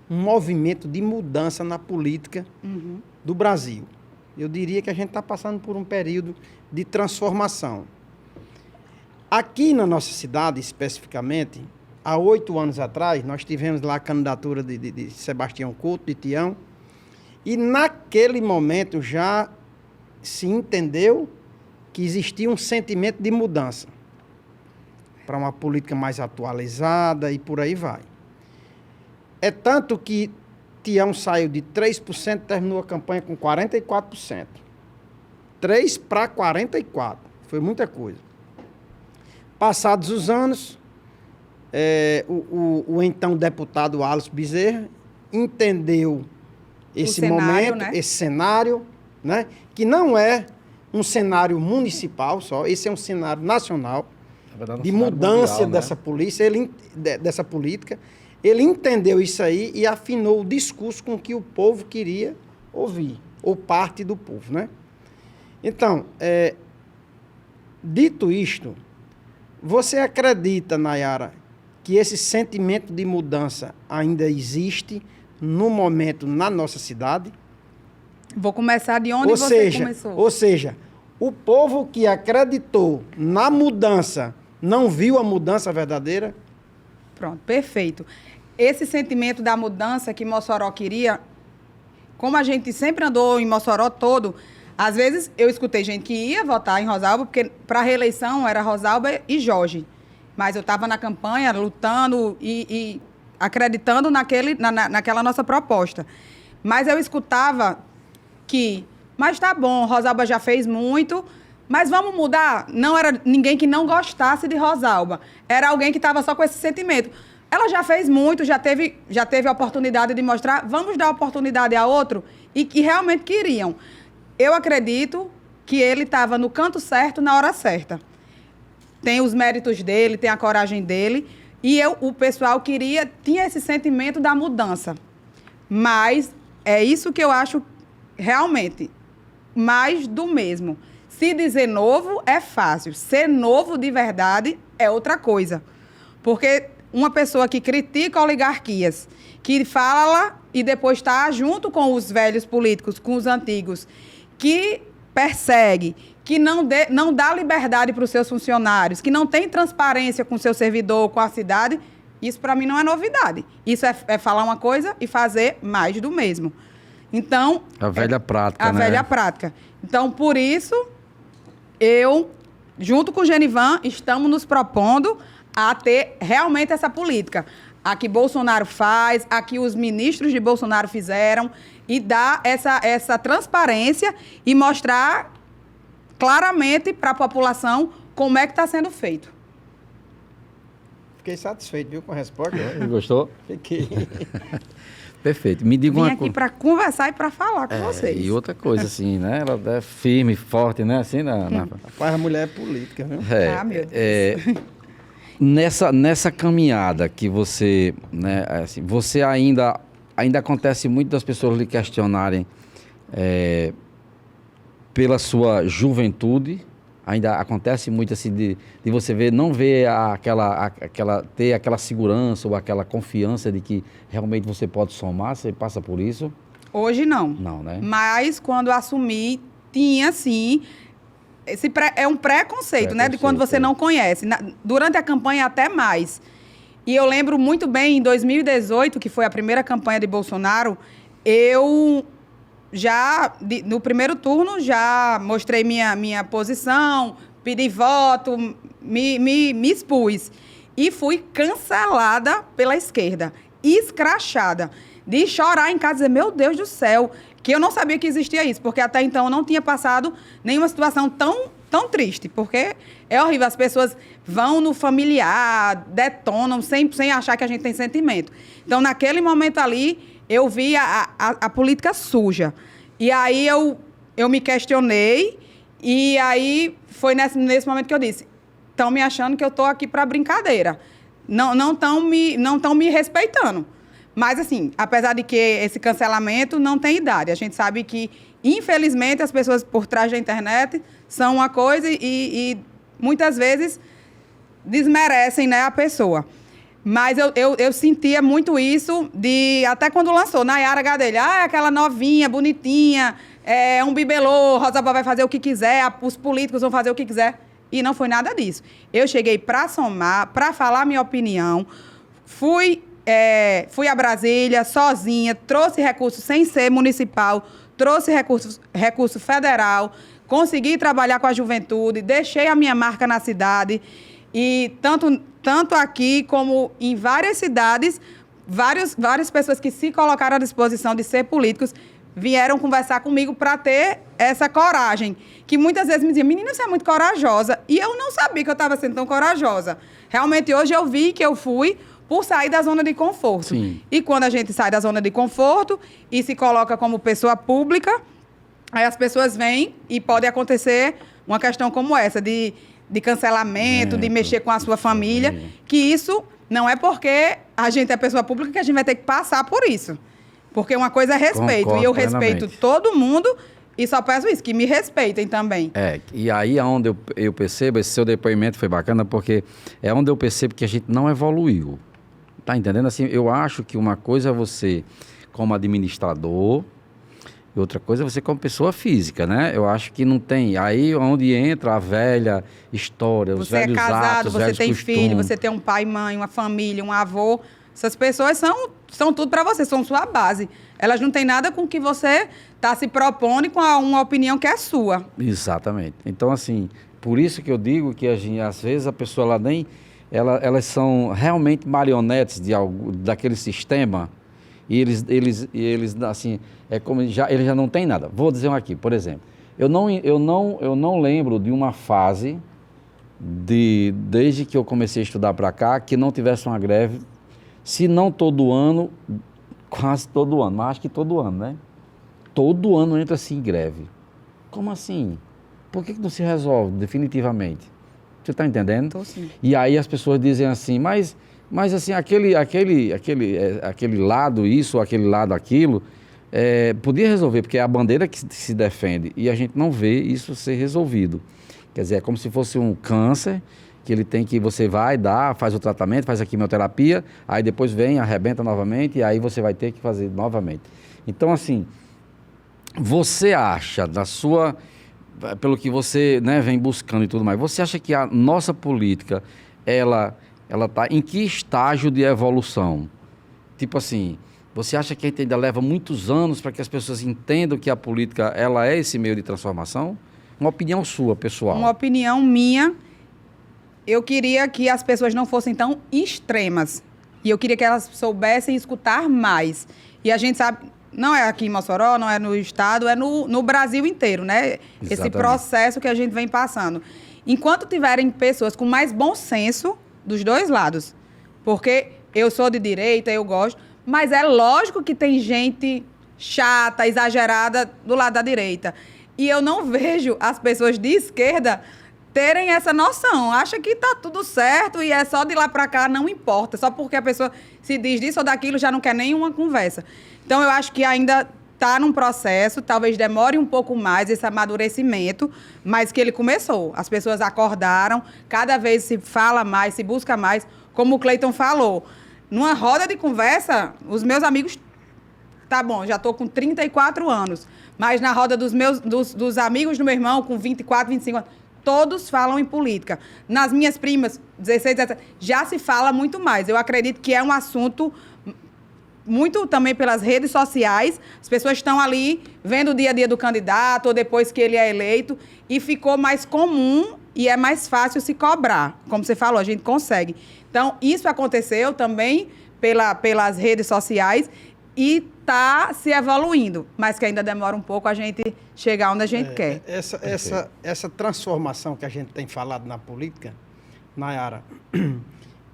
movimento de mudança na política do Brasil. Eu diria que a gente está passando por um período de transformação. Aqui na nossa cidade, especificamente, há 8 anos atrás, nós tivemos lá a candidatura de Sebastião Couto, de Tião, e naquele momento já se entendeu que existia um sentimento de mudança para uma política mais atualizada e por aí vai. É tanto que Tião saiu de 3%, terminou a campanha com 44%. 3 para 44%. Foi muita coisa. Passados os anos, o então deputado Alisson Bezerra entendeu esse momento, né? Esse cenário, né? Que não é um cenário municipal só, esse é um cenário nacional, verdade, de mudança mundial, né? Dessa política. Ele entendeu isso aí e afinou o discurso com que o povo queria ouvir, ou parte do povo, né? Então, dito isto, você acredita, Nayara, que esse sentimento de mudança ainda existe no momento na nossa cidade? Vou começar de onde você começou. Ou seja, o povo que acreditou na mudança não viu a mudança verdadeira? Pronto, perfeito. Esse sentimento da mudança que Mossoró queria, como a gente sempre andou em Mossoró todo, às vezes eu escutei gente que ia votar em Rosalba, porque para a reeleição era Rosalba e Jorge. Mas eu estava na campanha, lutando e acreditando naquela nossa proposta. Mas eu escutava mas tá bom, Rosalba já fez muito, mas vamos mudar? Não era ninguém que não gostasse de Rosalba. Era alguém que estava só com esse sentimento. Ela já fez muito, já teve a oportunidade de mostrar, vamos dar oportunidade a outro, e que realmente queriam. Eu acredito que ele estava no canto certo, na hora certa. tem os méritos dele, tem a coragem dele. E o pessoal tinha esse sentimento da mudança. Mas é isso que eu acho realmente mais do mesmo. Se dizer novo é fácil. Ser novo de verdade é outra coisa. Porque uma pessoa que critica oligarquias, que fala e depois está junto com os velhos políticos, com os antigos, que persegue, que não dá liberdade para os seus funcionários, que não tem transparência com o seu servidor, com a cidade, isso para mim não é novidade. Isso é falar uma coisa e fazer mais do mesmo. Então... A velha prática, né? A velha prática. Então, por isso, eu, junto com o Genivan, estamos nos propondo a ter realmente essa política. A que Bolsonaro faz, a que os ministros de Bolsonaro fizeram, e dar essa transparência e mostrar claramente para a população como é que está sendo feito. Fiquei satisfeito, viu, com a resposta. Gostou? Fiquei. Perfeito. Me diga uma Vim aqui para conversar e para falar com vocês. E outra coisa, assim, né? Ela é firme, forte, né? Assim, Rapaz, a mulher é política, viu? Meu Deus. Nessa caminhada que você, né, assim, você ainda acontece muito das pessoas lhe questionarem pela sua juventude, ainda acontece muito assim de você não ver ter aquela segurança ou aquela confiança de que realmente você pode somar, você passa por isso? Hoje não. Não, né? Mas quando assumi, tinha sim. É um preconceito, né? De quando você não conhece. Durante a campanha, até mais. E eu lembro muito bem, em 2018, que foi a primeira campanha de Bolsonaro, eu no primeiro turno, já mostrei minha posição, pedi voto, me expus. E fui cancelada pela esquerda, escrachada, de chorar em casa e dizer, meu Deus do céu, que eu não sabia que existia isso, porque até então eu não tinha passado nenhuma situação tão triste, porque é horrível, as pessoas vão no familiar, detonam, sem achar que a gente tem sentimento. Então, naquele momento ali, eu vi a política suja. E aí eu me questionei, e aí foi nesse momento que eu disse, estão me achando que eu estou aqui para brincadeira, não estão me respeitando. Mas, assim, apesar de que esse cancelamento não tem idade, a gente sabe que, infelizmente, as pessoas por trás da internet são uma coisa e muitas vezes desmerecem, né, a pessoa. Mas eu sentia muito isso até quando lançou, Nayara Gadelha, aquela novinha, bonitinha, um bibelô, Rosa vai fazer o que quiser, os políticos vão fazer o que quiser. E não foi nada disso. Eu cheguei para somar, para falar minha opinião, fui a Brasília sozinha, trouxe recurso sem ser municipal, trouxe recurso federal, consegui trabalhar com a juventude, deixei a minha marca na cidade e tanto aqui como em várias cidades, várias pessoas que se colocaram à disposição de ser políticos vieram conversar comigo para ter essa coragem, que muitas vezes me diziam, menina, você é muito corajosa, e eu não sabia que eu estava sendo tão corajosa. Realmente, hoje eu vi que eu fui por sair da zona de conforto. Sim. E quando a gente sai da zona de conforto e se coloca como pessoa pública, aí as pessoas vêm e pode acontecer uma questão como essa, de cancelamento, de mexer com a sua família, que isso não é porque a gente é pessoa pública que a gente vai ter que passar por isso. Porque uma coisa é respeito, Concordo e eu plenamente. respeito todo mundo, e só peço isso, que me respeitem também. E aí é onde eu percebo, esse seu depoimento foi bacana, porque é onde eu percebo que a gente não evoluiu. Tá entendendo? Assim, eu acho que uma coisa é você como administrador, e outra coisa é você como pessoa física, né? Eu acho que não tem. Aí é onde entra a velha história, os velhos atos, Você é casado, você tem costumes. filho, você tem um pai, mãe, uma família, um avô. Essas pessoas são tudo para você, são sua base. Elas não têm nada com o que você está se propondo e com uma opinião que é sua. Exatamente. Então, assim, por isso que eu digo que às vezes a pessoa elas são realmente marionetes daquele sistema e eles assim, é como eles já não têm nada. Vou dizer um aqui, por exemplo, eu não lembro de uma fase desde que eu comecei a estudar para cá que não tivesse uma greve, se não todo ano, quase todo ano, mas acho que todo ano, né? Todo ano entra assim em greve. Como assim? Por que não se resolve definitivamente? Você está entendendo? Tô sim. E aí as pessoas dizem assim, mas assim, aquele lado isso, aquele lado aquilo, podia resolver, porque é a bandeira que se defende e a gente não vê isso ser resolvido. Quer dizer, é como se fosse um câncer, que ele tem que, você vai, faz o tratamento, faz a quimioterapia, aí depois vem, arrebenta novamente, e aí você vai ter que fazer novamente. Então, assim, você acha, pelo que você, né, vem buscando e tudo mais, você acha que a nossa política, ela está em que estágio de evolução? Tipo assim, você acha que a gente ainda leva muitos anos para que as pessoas entendam que a política, ela é esse meio de transformação? Uma opinião sua, pessoal. Uma opinião minha, eu queria que as pessoas não fossem tão extremas. E eu queria que elas soubessem escutar mais. E a gente sabe, não é aqui em Mossoró, não é no estado, é no Brasil inteiro, né? Exatamente. Esse processo que a gente vem passando. Enquanto tiverem pessoas com mais bom senso dos dois lados, porque eu sou de direita, eu gosto, mas é lógico que tem gente chata, exagerada do lado da direita. E eu não vejo as pessoas de esquerda terem essa noção. Acha que tá tudo certo e é só de lá para cá, não importa. Só porque a pessoa se diz disso ou daquilo, já não quer nenhuma conversa. Então, eu acho que ainda está num processo, talvez demore um pouco mais esse amadurecimento, mas que ele começou. As pessoas acordaram, cada vez se fala mais, se busca mais. Como o Cleiton falou, numa roda de conversa, os meus amigos... Tá bom, já estou com 34 anos, mas na roda dos amigos do meu irmão, com 24, 25 anos, todos falam em política. Nas minhas primas, 16, 17, já se fala muito mais. Eu acredito que é um assunto muito também pelas redes sociais. As pessoas estão ali vendo o dia a dia do candidato ou depois que ele é eleito e ficou mais comum e é mais fácil se cobrar. Como você falou, a gente consegue. Então, isso aconteceu também pelas redes sociais e está se evoluindo, mas que ainda demora um pouco a gente chegar onde a gente quer. Essa transformação que a gente tem falado na política, Nayara,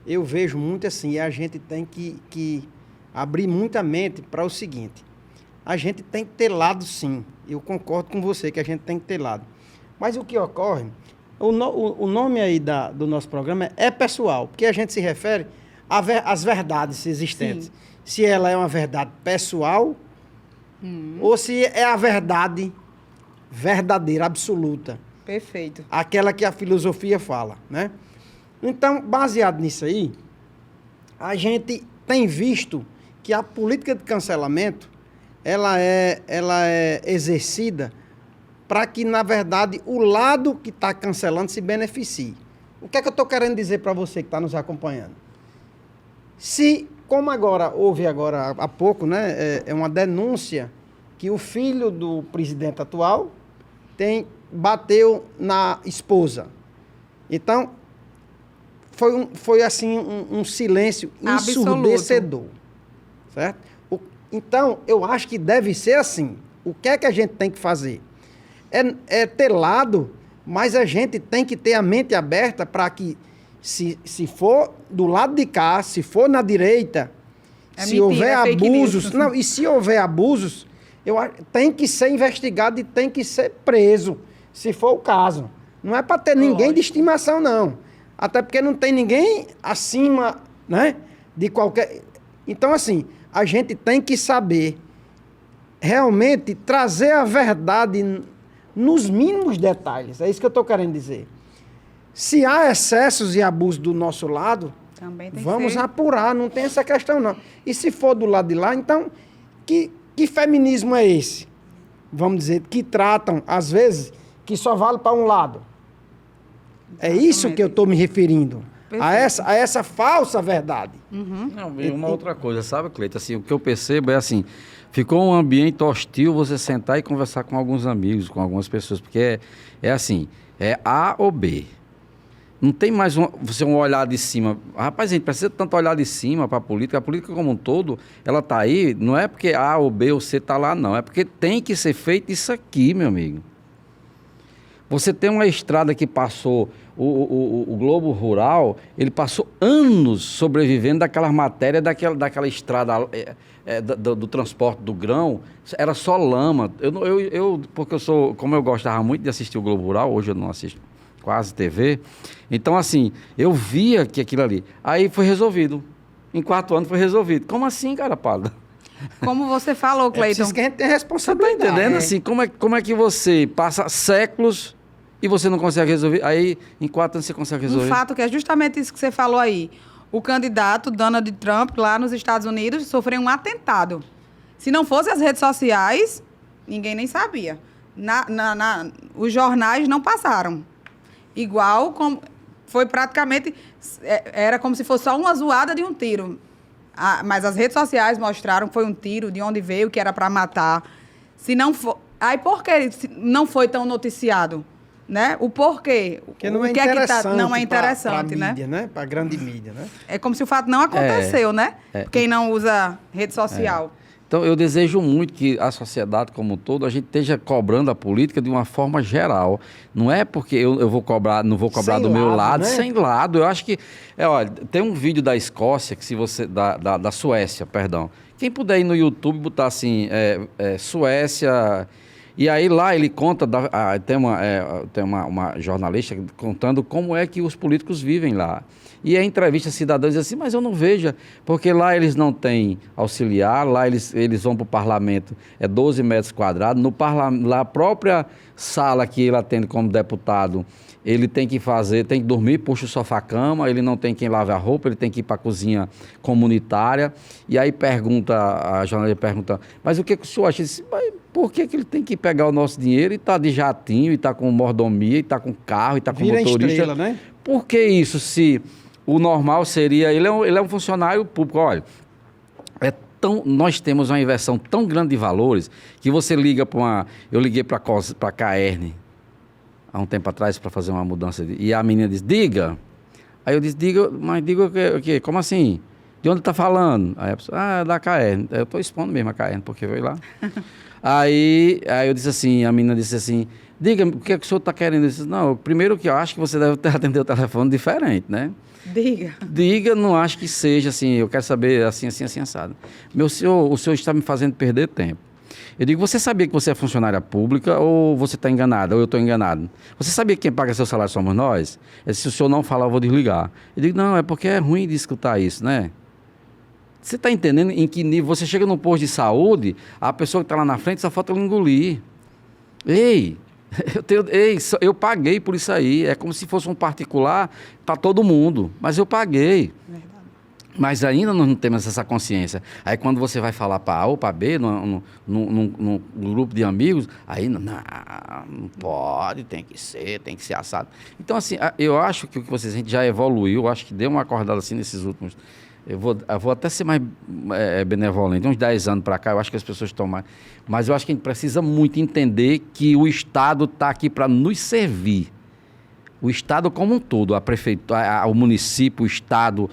eu vejo muito assim, e a gente tem que abrir muita mente para o seguinte, a gente tem que ter lado sim, eu concordo com você que a gente tem que ter lado, mas o que ocorre, o nome aí do nosso programa é pessoal, porque a gente se refere às verdades existentes. Sim. Se ela é uma verdade pessoal ou se é a verdade verdadeira, absoluta. Perfeito. Aquela que a filosofia fala, né? Então, baseado nisso aí, a gente tem visto que a política de cancelamento, ela é exercida para que, na verdade, o lado que está cancelando se beneficie. O que é que eu estou querendo dizer para você que está nos acompanhando? Como houve agora há pouco, né, é uma denúncia que o filho do presidente atual bateu na esposa. Então, foi assim um silêncio ensurdecedor. Certo? Então, eu acho que deve ser assim. O que é que a gente tem que fazer? É ter lado, mas a gente tem que ter a mente aberta para que se for do lado de cá, se for na direita, se houver abusos... Não, e se houver abusos, tem que ser investigado e tem que ser preso, se for o caso. Não é para ter ninguém de estimação, não. Até porque não tem ninguém acima, né, de qualquer... Então, assim, a gente tem que saber realmente trazer a verdade nos mínimos detalhes. É isso que eu estou querendo dizer. Se há excessos e abusos do nosso lado, vamos apurar, não tem essa questão não. E se for do lado de lá, então, que feminismo é esse? Vamos dizer, que tratam, às vezes, que só vale para um lado. É isso que eu estou me referindo. A essa falsa verdade. Uhum. Não, e uma outra coisa, sabe, Cleiton? Assim, o que eu percebo é assim, ficou um ambiente hostil você sentar e conversar com alguns amigos, com algumas pessoas, porque é assim, é A ou B. Não tem mais um olhar de cima. Rapaz, a gente precisa tanto olhar de cima para a política como um todo, ela está aí, não é porque A ou B ou C está lá, não. É porque tem que ser feito isso aqui, meu amigo. Você tem uma estrada que passou, o Globo Rural, ele passou anos sobrevivendo daquelas matérias, daquela estrada do transporte do grão, era só lama. Porque como eu gostava muito de assistir o Globo Rural, hoje eu não assisto quase TV. Então, assim, eu via que aquilo ali. Aí foi resolvido. Em 4 anos foi resolvido. Como assim, cara pálido? Como você falou, É Cleiton. preciso que a gente tenha Você tá responsabilidade. entendendo? Assim, como é que você passa séculos e você não consegue resolver? Aí, em 4 anos, você consegue resolver. Um fato que é justamente isso que você falou aí. O candidato Donald Trump, lá nos Estados Unidos, sofreu um atentado. Se não fosse as redes sociais, ninguém nem sabia. Os jornais não passaram. Igual como foi praticamente... Era como se fosse só uma zoada de um tiro. Mas as redes sociais mostraram que foi um tiro, de onde veio, que era para matar. Se não for... Aí por que não foi tão noticiado? Né? O porquê? Porque não o é que interessante, não é interessante, pra né? mídia, né? Para grande mídia, né? É como se o fato não aconteceu, né? Quem não usa rede social. Então, eu desejo muito que a sociedade como um todo, a gente esteja cobrando a política de uma forma geral. Não é porque eu vou cobrar, não vou cobrar Sem do meu lado, lado, né? sem lado. Eu acho que... olha, tem um vídeo da Escócia, que se você... Da Suécia, perdão. Quem puder ir no YouTube, botar assim, Suécia... E aí lá ele conta, tem uma jornalista contando como é que os políticos vivem lá. E a entrevista cidadãos diz assim, mas eu não vejo, porque lá eles não têm auxiliar, lá eles vão para o parlamento, 12 metros quadrados, na própria sala que ele atende como deputado, ele tem que dormir, puxa o sofá-cama, ele não tem quem lave a roupa, ele tem que ir para a cozinha comunitária. E aí a jornalista pergunta, mas o que o senhor acha? Ele disse, mas por que ele tem que pegar o nosso dinheiro e tá de jatinho, e tá com mordomia, e tá com carro, e tá com motorista? Estrela, né? Por que isso, se o normal seria... Ele é um funcionário público, olha... Nós temos uma inversão tão grande de valores que você liga para uma... Eu liguei para a Caerne há um tempo atrás para fazer uma mudança. E a menina disse, diga. Aí eu disse, diga, mas diga o quê? Como assim? De onde está falando? Aí a pessoa, da Caerne. Eu estou expondo mesmo a Caerne, porque veio lá. aí eu disse assim, a menina disse assim, diga, o que é que o senhor está querendo? Eu disse, não, primeiro que eu acho que você deve atender o telefone diferente, né? Diga, não acho que seja assim, eu quero saber assim, assado. O senhor está me fazendo perder tempo. Eu digo, você sabia que você é funcionária pública ou você está enganado, ou eu estou enganado? Você sabia que quem paga seu salário somos nós? Se o senhor não falar, eu vou desligar. Eu digo, não, é porque é ruim de escutar isso, né? Você está entendendo em que nível? Você chega num posto de saúde, a pessoa que está lá na frente só falta ela engolir. Ei, eu paguei por isso aí. É como se fosse um particular para todo mundo, mas eu paguei. Verdade. Mas ainda não temos essa consciência. Aí quando você vai falar para A ou para B, num grupo de amigos, aí não pode, tem que ser assado. Então, assim, eu acho que o que a gente já evoluiu, eu acho que deu uma acordada assim nesses últimos... Eu vou até ser mais benevolente. Uns 10 anos para cá, eu acho que as pessoas estão mais... Mas eu acho que a gente precisa muito entender que o Estado está aqui para nos servir. O Estado como um todo, a prefeitura, o município, o Estado,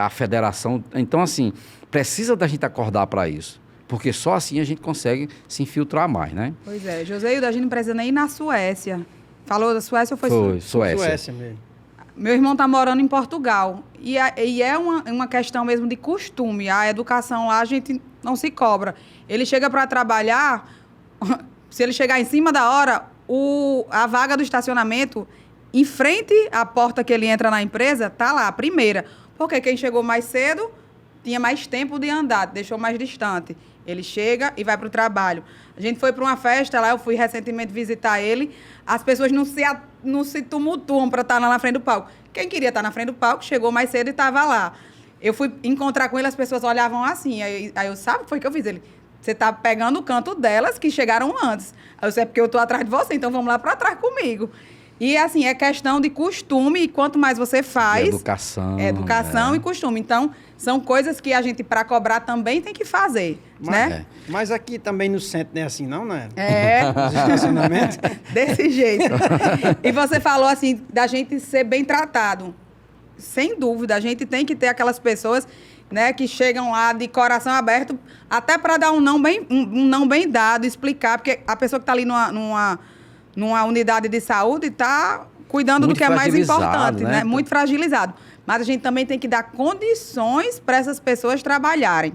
a federação. Então, assim, precisa da gente acordar para isso. Porque só assim a gente consegue se infiltrar mais, né? Pois é. Joséildo, a gente não precisa nem ir na Suécia. Falou da Suécia ou foi Suécia? Suécia mesmo. Meu irmão está morando em Portugal. E é uma questão mesmo de costume. A educação lá, a gente não se cobra. Ele chega para trabalhar, se ele chegar em cima da hora, a vaga do estacionamento, em frente à porta que ele entra na empresa, tá lá, a primeira. Porque quem chegou mais cedo tinha mais tempo de andar, deixou mais distante. Ele chega e vai para o trabalho. A gente foi para uma festa lá, eu fui recentemente visitar ele. As pessoas não se tumultuam para estar lá na frente do palco. Quem queria estar na frente do palco, chegou mais cedo e estava lá. Eu fui encontrar com ele, as pessoas olhavam assim. Aí eu, sabe o que foi que eu fiz? Ele, você está pegando o canto delas que chegaram antes. Aí eu disse, é porque eu estou atrás de você, então vamos lá para trás comigo. E, assim, é questão de costume, e quanto mais você faz... Educação. Educação e costume. Então, são coisas que a gente, para cobrar, também tem que fazer, né? Mas aqui também no centro não é assim, não, né? Os estacionamentos. Desse jeito. E você falou, assim, da gente ser bem tratado. Sem dúvida, a gente tem que ter aquelas pessoas, né, que chegam lá de coração aberto, até para dar um não bem dado, explicar, porque a pessoa que está ali numa unidade de saúde está cuidando do que é mais importante, né? Muito fragilizado. Mas a gente também tem que dar condições para essas pessoas trabalharem.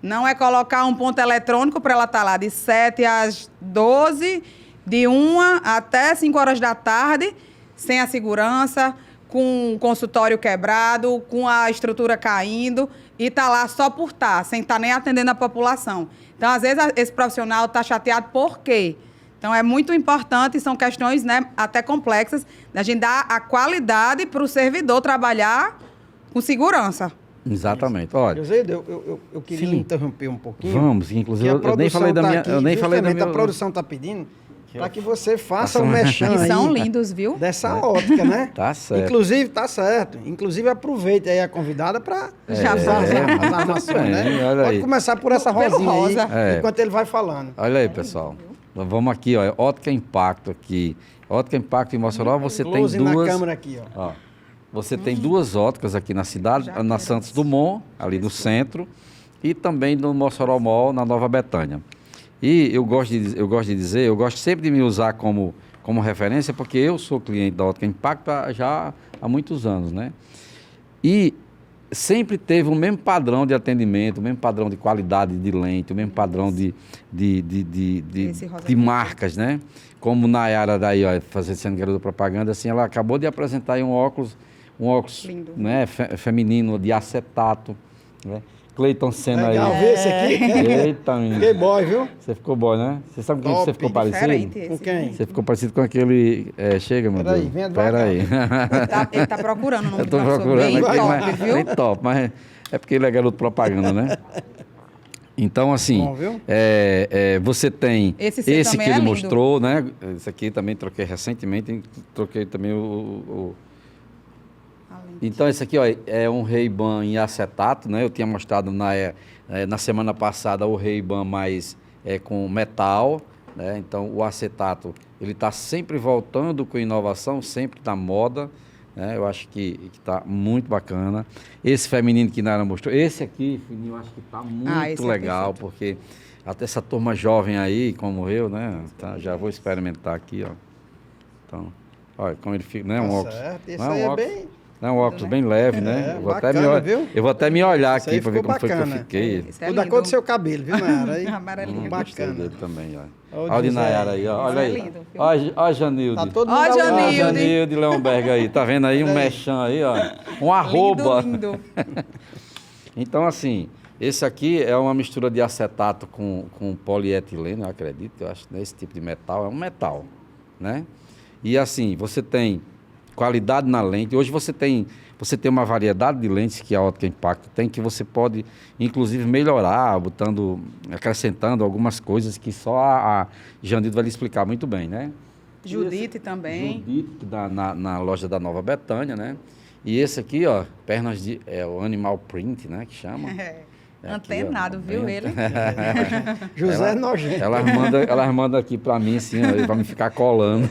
Não é colocar um ponto eletrônico para ela estar lá de 7 às 12, de 1 até 5 horas da tarde, sem a segurança, com o consultório quebrado, com a estrutura caindo, e tá lá só por estar, sem estar nem atendendo a população. Então, às vezes, esse profissional está chateado por quê? Então, é muito importante, são questões, né, até complexas, da gente dar a qualidade para o servidor trabalhar com segurança. Exatamente. Olha, José, eu queria sim. interromper um pouquinho. Vamos, inclusive, Que a eu nem falei da produção minha... tá eu nem aqui, falei da justamente minha... a produção está pedindo para que você faça Faça um mexão E aí. são lindos, viu? Dessa ótica, né? Tá certo. Inclusive, tá certo. Inclusive, aproveite aí a convidada para Já usar as vamos. armações, Bem, né? olha Pode aí. começar por essa Pelo rosinha rosa. aí, É. enquanto ele vai falando. Olha aí, pessoal. Vamos aqui, ó. Ótica Impacto aqui. Ótica Impacto em Mossoró, você tem Close na duas... câmera aqui, ó. Ó, você tem duas óticas aqui na cidade, Já na quero. Santos Dumont, ali no centro, e também no Mossoró Mall, na Nova Betânia. E eu gosto de dizer, eu gosto sempre de me usar como referência, porque eu sou cliente da Ótica Impacto já há muitos anos, né? E sempre teve o mesmo padrão de atendimento, o mesmo padrão de qualidade de lente, o mesmo padrão de Esse rosa de marcas, né? Como Nayara daí, ó, sendo garota propaganda, assim, ela acabou de apresentar aí um óculos Lindo. né, feminino de acetato, né? Cleiton Senna Legal aí. ver esse aqui. Eita, menino. Fiquei boy, viu? Você ficou bom, né? Você sabe com quem Top, você ficou parecido? Diferente esse. Com quem? Você ficou parecido com aquele... chega, meu Peraí, Deus. venha devagar. Peraí. Ele tá procurando o nome Eu tô do professor. procurando Bem aqui, top, mas viu? bem top, mas é porque ele é garoto propaganda, né? Então, assim, Bom, viu? você tem Esse seu esse também que é ele lindo. mostrou, né? Esse aqui também troquei recentemente, troquei também Então, esse aqui, ó, é um Ray-Ban em acetato, né? Eu tinha mostrado na semana passada o Ray-Ban mais com metal, né? Então, o acetato, ele está sempre voltando com inovação, sempre na moda, né? Eu acho que está muito bacana. Esse feminino que Nara mostrou, esse aqui, fininho, eu acho que está muito esse é legal, perfeito. porque até essa turma jovem aí, como eu, né? Tá, já vou experimentar aqui, ó. Então, olha como ele fica, né? Tá Um óculos. certo. Esse não é aí um é óculos, bem... não é um óculos bem leve, né? É, Eu vou até bacana, viu? eu vou até me olhar Isso aí aqui para ver ficou como foi que eu bacana. fiquei. Esse é Tudo da lindo. cor do seu cabelo, viu, Nayara? Aí, Amarelinho. Gostei bacana. dele também, ó. Ó, o Olha o de José Nayara aí. aí, ó. Esse Olha é aí. lindo, viu? Ó, Janilde. Tá todo Ó, mundo Ó, Janilde. Janilde Leonberg aí. Tá vendo aí um Olha aí. mechan aí, ó. Um arroba. Lindo, lindo. Então, assim, esse aqui é uma mistura de acetato com polietileno, eu acredito, eu acho, né? Esse tipo de metal, é um metal, né? E assim, você tem qualidade na lente. Hoje você tem uma variedade de lentes que a Ótica Impacto tem, que você pode, inclusive, melhorar, acrescentando algumas coisas que só a Janilde vai lhe explicar muito bem, né? Judite também. Judite, na loja da Nova Betânia, né? E esse aqui, ó, pernas de... É o Animal Print, né, que chama. É aqui, Antenado, ó, viu bem- ele? José é nojento. Elas mandam aqui pra mim, assim, ó, pra me ficar colando.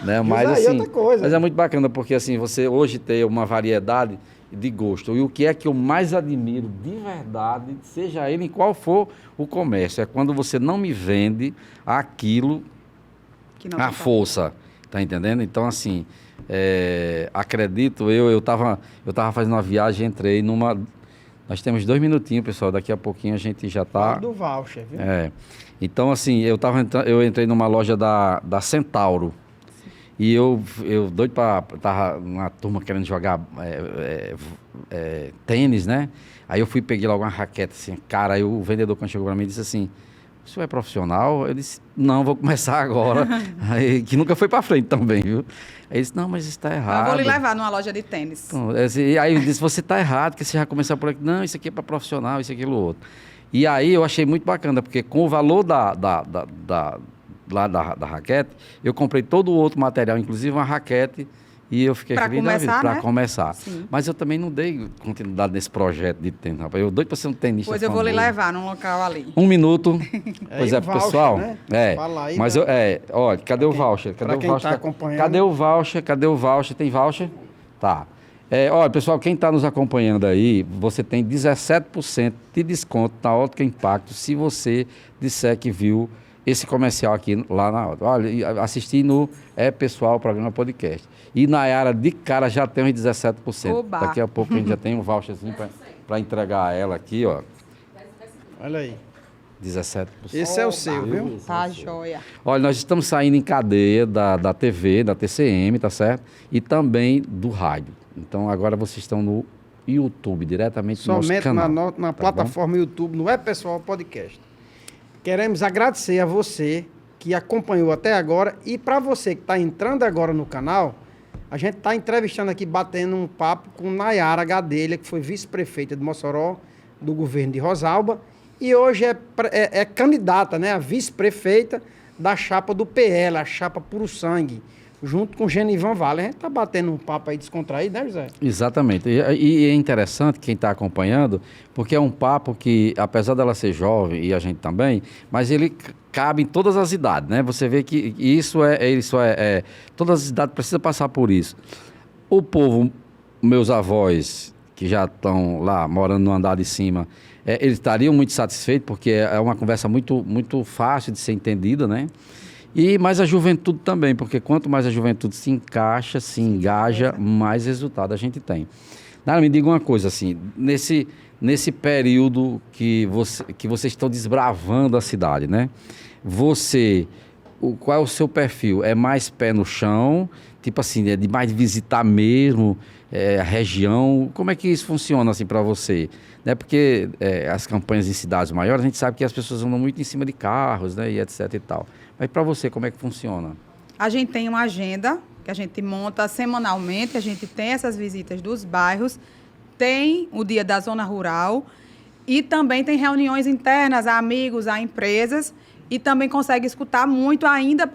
Né? Mas, José, e assim, outra coisa? mas é muito bacana, porque assim, você hoje tem uma variedade de gosto. E o que é que eu mais admiro, de verdade, seja ele em qual for o comércio, é quando você não me vende aquilo Que não à tem força, tá entendendo? Então, assim, acredito, eu tava fazendo uma viagem, entrei numa... Nós temos 2 minutinhos, pessoal, daqui a pouquinho a gente já tá... Fala do voucher, viu? Então, assim, eu entrei numa loja da Centauro, e eu doido tava uma turma querendo jogar tênis, né? Aí eu peguei logo uma raquete, assim, cara, aí o vendedor quando chegou pra mim disse assim, o senhor é profissional? Eu disse, não, vou começar agora. Aí, que nunca foi pra frente também, viu? Aí ele disse, não, mas isso tá errado. Eu vou lhe levar numa loja de tênis. Então, e aí eu disse, você tá errado, que você já começou por aqui. Não, isso aqui é para profissional, isso, aquilo, outro. E aí eu achei muito bacana, porque com o valor da raquete, eu comprei todo o outro material, inclusive uma raquete, e eu fiquei Pra feliz da vida, começar, para né? começar. Sim. Mas eu também não dei continuidade nesse projeto de tênis, rapaz. Eu doido para ser um tenista Pois eu vou lhe famoso. levar num local ali. 1 minuto. Pois Aí é, o voucher, pessoal. né? Fala aí, Mas né? olha, cadê o voucher? Cadê pra o quem voucher? tá acompanhando. Cadê o voucher? Cadê o voucher? Tem voucher? Tá. Olha, pessoal, quem está nos acompanhando aí, você tem 17% de desconto na Ótica Impacto se você disser que viu esse comercial aqui lá na Ótica. Olha, assisti no Pessoal, programa podcast. E Nayara, de cara, já tem uns 17%. Oba. Daqui a pouco a gente já tem um voucherzinho para entregar a ela aqui, ó. Olha aí. 17%. Esse é o seu, viu? Tá, joia. Olha, nós estamos saindo em cadeia da TV, da TCM, tá certo? E também do rádio. Então, agora vocês estão no YouTube, diretamente no nosso Somente canal. na tá plataforma YouTube, no É Pessoal Podcast. Queremos agradecer a você que acompanhou até agora e para você que está entrando agora no canal, a gente está entrevistando aqui, batendo um papo com Nayara Gadelha, que foi vice-prefeita de Mossoró, do governo de Rosalba, e hoje é candidata, né, a vice-prefeita da chapa do PL, a chapa Puro Sangue, junto com Genivan Vale. A gente está batendo um papo aí descontraído, né, José? Exatamente. E é interessante quem está acompanhando, porque é um papo que, apesar dela ser jovem, e a gente também, mas ele cabe em todas as idades, né? Você vê que todas as idades precisam passar por isso. O povo, meus avós, que já estão lá morando no andar de cima, eles estariam muito satisfeitos, porque é uma conversa muito, muito fácil de ser entendida, né? Mas a juventude também, porque quanto mais a juventude se encaixa, se engaja, mais resultado a gente tem. Nara, me diga uma coisa, assim, nesse período que vocês estão desbravando a cidade, né? Qual é o seu perfil? É mais pé no chão, tipo assim, é de mais visitar mesmo a região? Como é que isso funciona assim para você? Né? Porque as campanhas em cidades maiores, a gente sabe que as pessoas andam muito em cima de carros, né? E etc e tal. Mas para você, como é que funciona? A gente tem uma agenda que a gente monta semanalmente, a gente tem essas visitas dos bairros, tem o dia da zona rural e também tem reuniões internas a amigos, a empresas e também consegue escutar muito ainda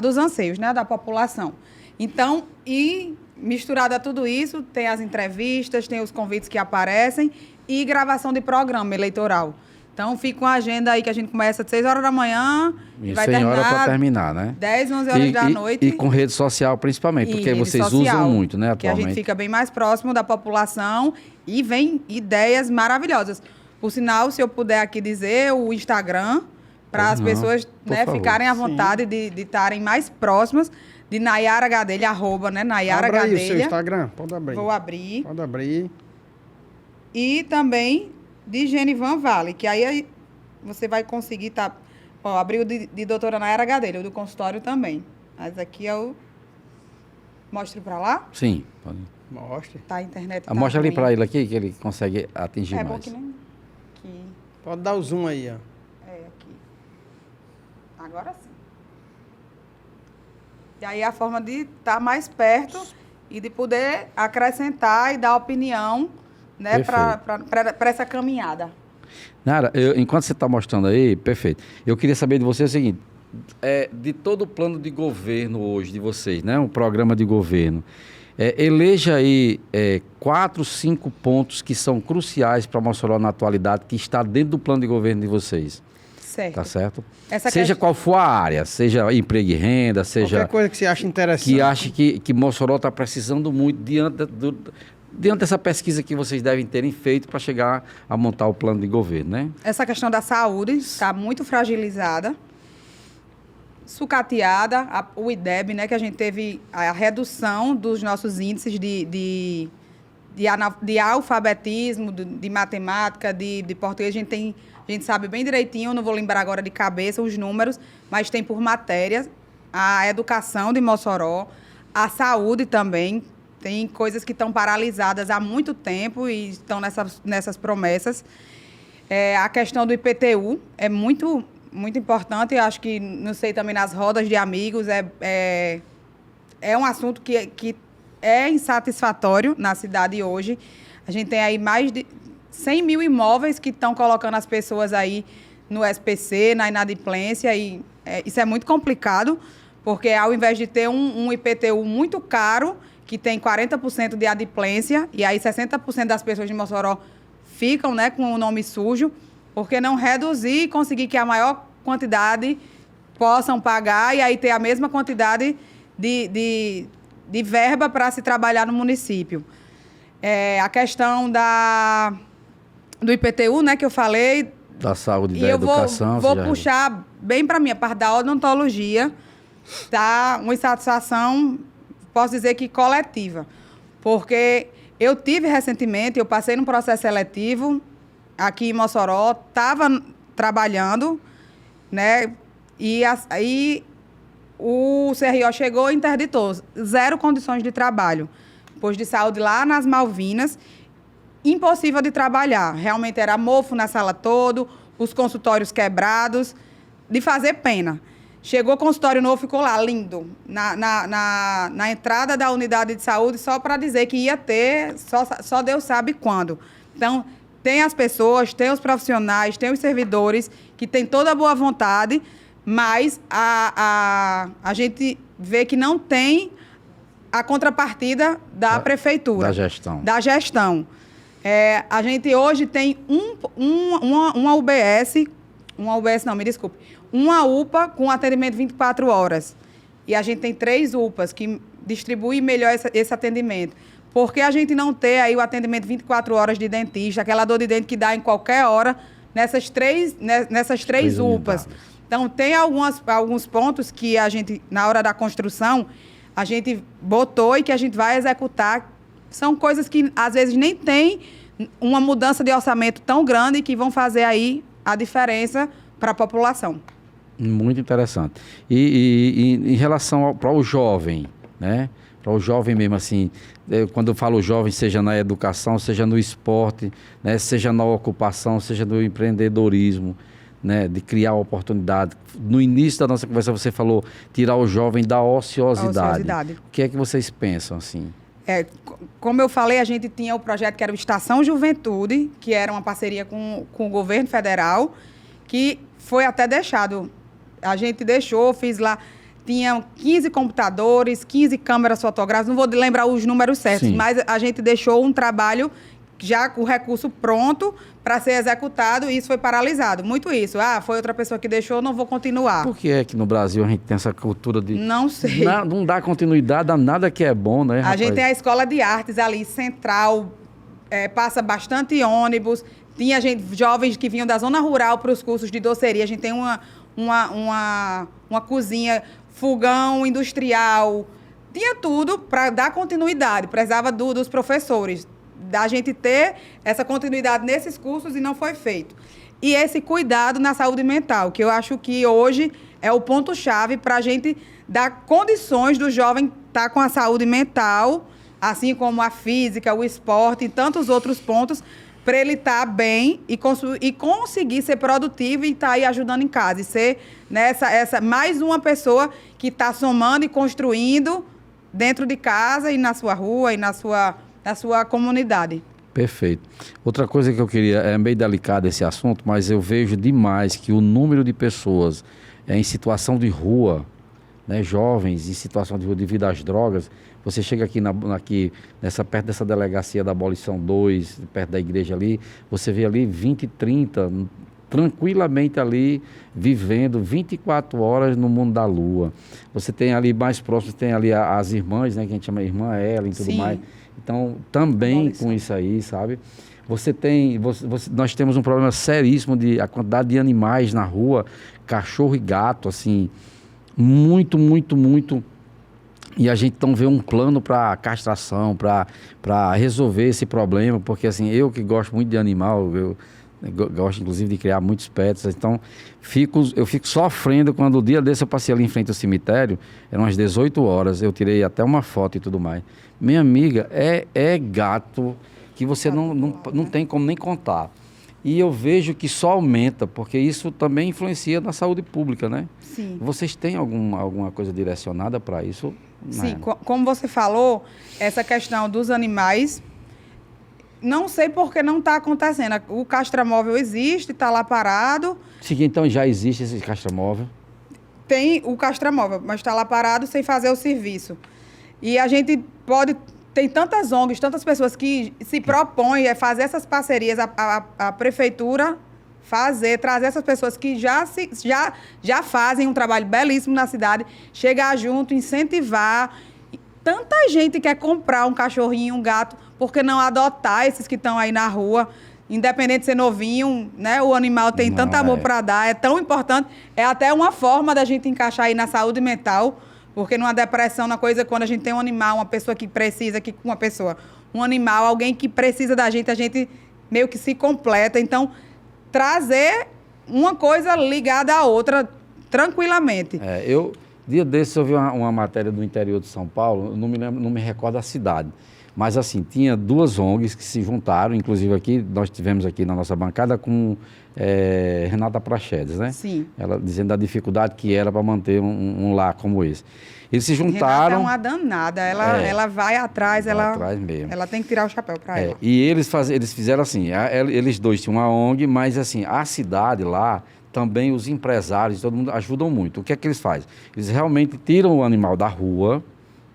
dos anseios, né, da população. Então, e misturado a tudo isso, tem as entrevistas, tem os convites que aparecem e gravação de programa eleitoral. Então, fica uma agenda aí que a gente começa às 6 horas da manhã e vai terminar... horas para terminar, né? 10, 11 horas da noite. E com rede social, principalmente, porque vocês usam muito, né, atualmente. Que a gente fica bem mais próximo da população e vem ideias maravilhosas. Por sinal, se eu puder aqui dizer, o Instagram, para as pessoas, né, ficarem à vontade de estarem mais próximas, de Nayara Gadelha, @ Nayara Abra Gadelha. aí o seu Instagram, pode abrir. Vou abrir. Pode abrir. E também de Genivan Vale, que aí você vai conseguir abrir o de doutora Nayara Gadelha, o do consultório também. Mas aqui é o... Mostre para lá? Sim, pode. Mostre. Tá, a internet tá mostra ali ruim. para ele aqui, que ele consegue atingir mais. Bom que nem... Aqui. Pode dar o zoom aí, ó. Aqui. Agora sim. E aí a forma de estar mais perto e de poder acrescentar e dar opinião, né, para essa caminhada. Nara, enquanto você está mostrando aí, perfeito. Eu queria saber de você o seguinte, de todo o plano de governo hoje de vocês, né, um programa de governo, eleja aí 4, 5 pontos que são cruciais para Mossoró na atualidade, que está dentro do plano de governo de vocês. Certo. Tá certo? Seja qual for a área, seja emprego e renda, seja... Qualquer coisa que você acha interessante. Que ache que Mossoró está precisando muito diante dessa pesquisa que vocês devem terem feito para chegar a montar o plano de governo, né? Essa questão da saúde está muito fragilizada, sucateada, o IDEB, né, que a gente teve a redução dos nossos índices de alfabetismo, de matemática, de português. A gente sabe bem direitinho, não vou lembrar agora de cabeça os números, mas tem por matérias a educação de Mossoró, a saúde também. Tem coisas que estão paralisadas há muito tempo e estão nessas promessas. A questão do IPTU é muito, muito importante. Eu acho que, não sei, também nas rodas de amigos, é um assunto que é insatisfatório na cidade hoje. A gente tem aí mais de 100 mil imóveis que estão colocando as pessoas aí no SPC, na inadimplência. E isso é muito complicado, porque ao invés de ter um IPTU muito caro, que tem 40% de adimplência, e aí 60% das pessoas de Mossoró ficam, né, com o nome sujo, porque não reduzir e conseguir que a maior quantidade possam pagar e aí ter a mesma quantidade de verba para se trabalhar no município. A questão do IPTU, né, que eu falei... Da saúde e da educação. Vou puxar bem para mim, a parte da odontologia, tá? Uma insatisfação... Posso dizer que coletiva, porque eu tive recentemente, eu passei num processo seletivo aqui em Mossoró, estava trabalhando, né? E aí o CRO chegou e interditou 0 condições de trabalho. Posto de saúde lá nas Malvinas, impossível de trabalhar. Realmente era mofo na sala todo, os consultórios quebrados, de fazer pena. Chegou o consultório novo, ficou lá, lindo, na entrada da unidade de saúde, só para dizer que ia ter, só Deus sabe quando. Então, tem as pessoas, tem os profissionais, tem os servidores, que tem toda a boa vontade, mas a gente vê que não tem a contrapartida da prefeitura. Da gestão. Da gestão. A gente hoje tem uma UPA com atendimento 24 horas. E a gente tem 3 UPAs que distribuem melhor esse atendimento. Por que a gente não ter aí o atendimento 24 horas de dentista, aquela dor de dente que dá em qualquer hora, nessas três UPAs? Então, tem alguns pontos que a gente, na hora da construção, a gente botou e que a gente vai executar. São coisas que, às vezes, nem tem uma mudança de orçamento tão grande que vão fazer aí a diferença para a população. Muito interessante. E em relação para o jovem, né? Para o jovem mesmo, assim, quando eu falo jovem, seja na educação, seja no esporte, né? Seja na ocupação, seja no empreendedorismo, né? De criar oportunidade. No início da nossa conversa você falou tirar o jovem da ociosidade. O que é que vocês pensam, assim? Como eu falei, a gente tinha o projeto que era o Estação Juventude, que era uma parceria com o governo federal, que foi até deixado. A gente deixou, fiz lá, tinha 15 computadores, 15 câmeras fotográficas, não vou lembrar os números certos, sim, mas a gente deixou um trabalho já com o recurso pronto para ser executado e isso foi paralisado. Muito isso. Foi outra pessoa que deixou, não vou continuar. Por que é que no Brasil a gente tem essa cultura de... Não sei. Não dá continuidade a nada que é bom, né, rapaz? A gente tem a escola de artes ali, central, passa bastante ônibus, tinha jovens que vinham da zona rural para os cursos de doceria. A gente tem uma cozinha, fogão industrial, tinha tudo para dar continuidade, precisava dos professores, da gente ter essa continuidade nesses cursos e não foi feito. E esse cuidado na saúde mental, que eu acho que hoje é o ponto-chave para a gente dar condições do jovem estar com a saúde mental, assim como a física, o esporte e tantos outros pontos, para ele estar bem e conseguir ser produtivo e estar aí ajudando em casa. E ser mais uma pessoa que está somando e construindo dentro de casa e na sua rua e na sua comunidade. Perfeito. Outra coisa que eu queria, é meio delicado esse assunto, mas eu vejo demais que o número de pessoas em situação de rua, né, jovens em situação de rua devido às drogas, você chega aqui, perto dessa delegacia da Abolição 2, perto da igreja ali, você vê ali 20, 30, tranquilamente ali, vivendo 24 horas no mundo da lua. Você tem ali mais próximo, tem ali as irmãs, né, que a gente chama Irmã Ellen e tudo, sim, mais. Então, também com isso aí, sabe? Nós temos um problema seríssimo a quantidade de animais na rua, cachorro e gato, assim, muito. E a gente então vê um plano para castração, para resolver esse problema, porque assim, eu que gosto muito de animal, eu gosto inclusive de criar muitos pets, então eu fico sofrendo quando o dia desse eu passei ali em frente ao cemitério, eram umas 18 horas, eu tirei até uma foto e tudo mais. Minha amiga, é gato que você não tem como nem contar. E eu vejo que só aumenta, porque isso também influencia na saúde pública, né? Sim. Vocês têm alguma coisa direcionada para isso? Sim, como você falou, essa questão dos animais, não sei por que não está acontecendo. O castramóvel existe, está lá parado. Sim, então já existe esse castramóvel? Tem o castramóvel, mas está lá parado sem fazer o serviço. E a gente tem tantas ONGs, tantas pessoas que se propõem a fazer essas parcerias, a prefeitura trazer essas pessoas que já fazem um trabalho belíssimo na cidade, chegar junto, incentivar. Tanta gente quer comprar um cachorrinho, um gato, por que não adotar esses que estão aí na rua? Independente de ser novinho, né? O animal tem tanto amor para dar, é tão importante. É até uma forma da gente encaixar aí na saúde mental, porque numa depressão, na coisa, quando a gente tem um animal, uma pessoa que precisa, um animal, alguém que precisa da gente, a gente meio que se completa. Então, trazer uma coisa ligada à outra tranquilamente. Dia desses eu vi uma matéria do interior de São Paulo, eu não me lembro, não me recordo a cidade, mas assim, tinha 2 ONGs que se juntaram, inclusive aqui, nós tivemos aqui na nossa bancada com Renata Prachedes, né? Sim. Ela dizendo da dificuldade que era para manter um lar como esse. Eles se juntaram... Renata é uma danada, ela vai atrás, mesmo. Ela tem que tirar o chapéu para ela. E eles fizeram assim, eles dois tinham uma ONG, mas assim, a cidade lá, também os empresários, todo mundo ajudam muito. O que é que eles fazem? Eles realmente tiram o animal da rua,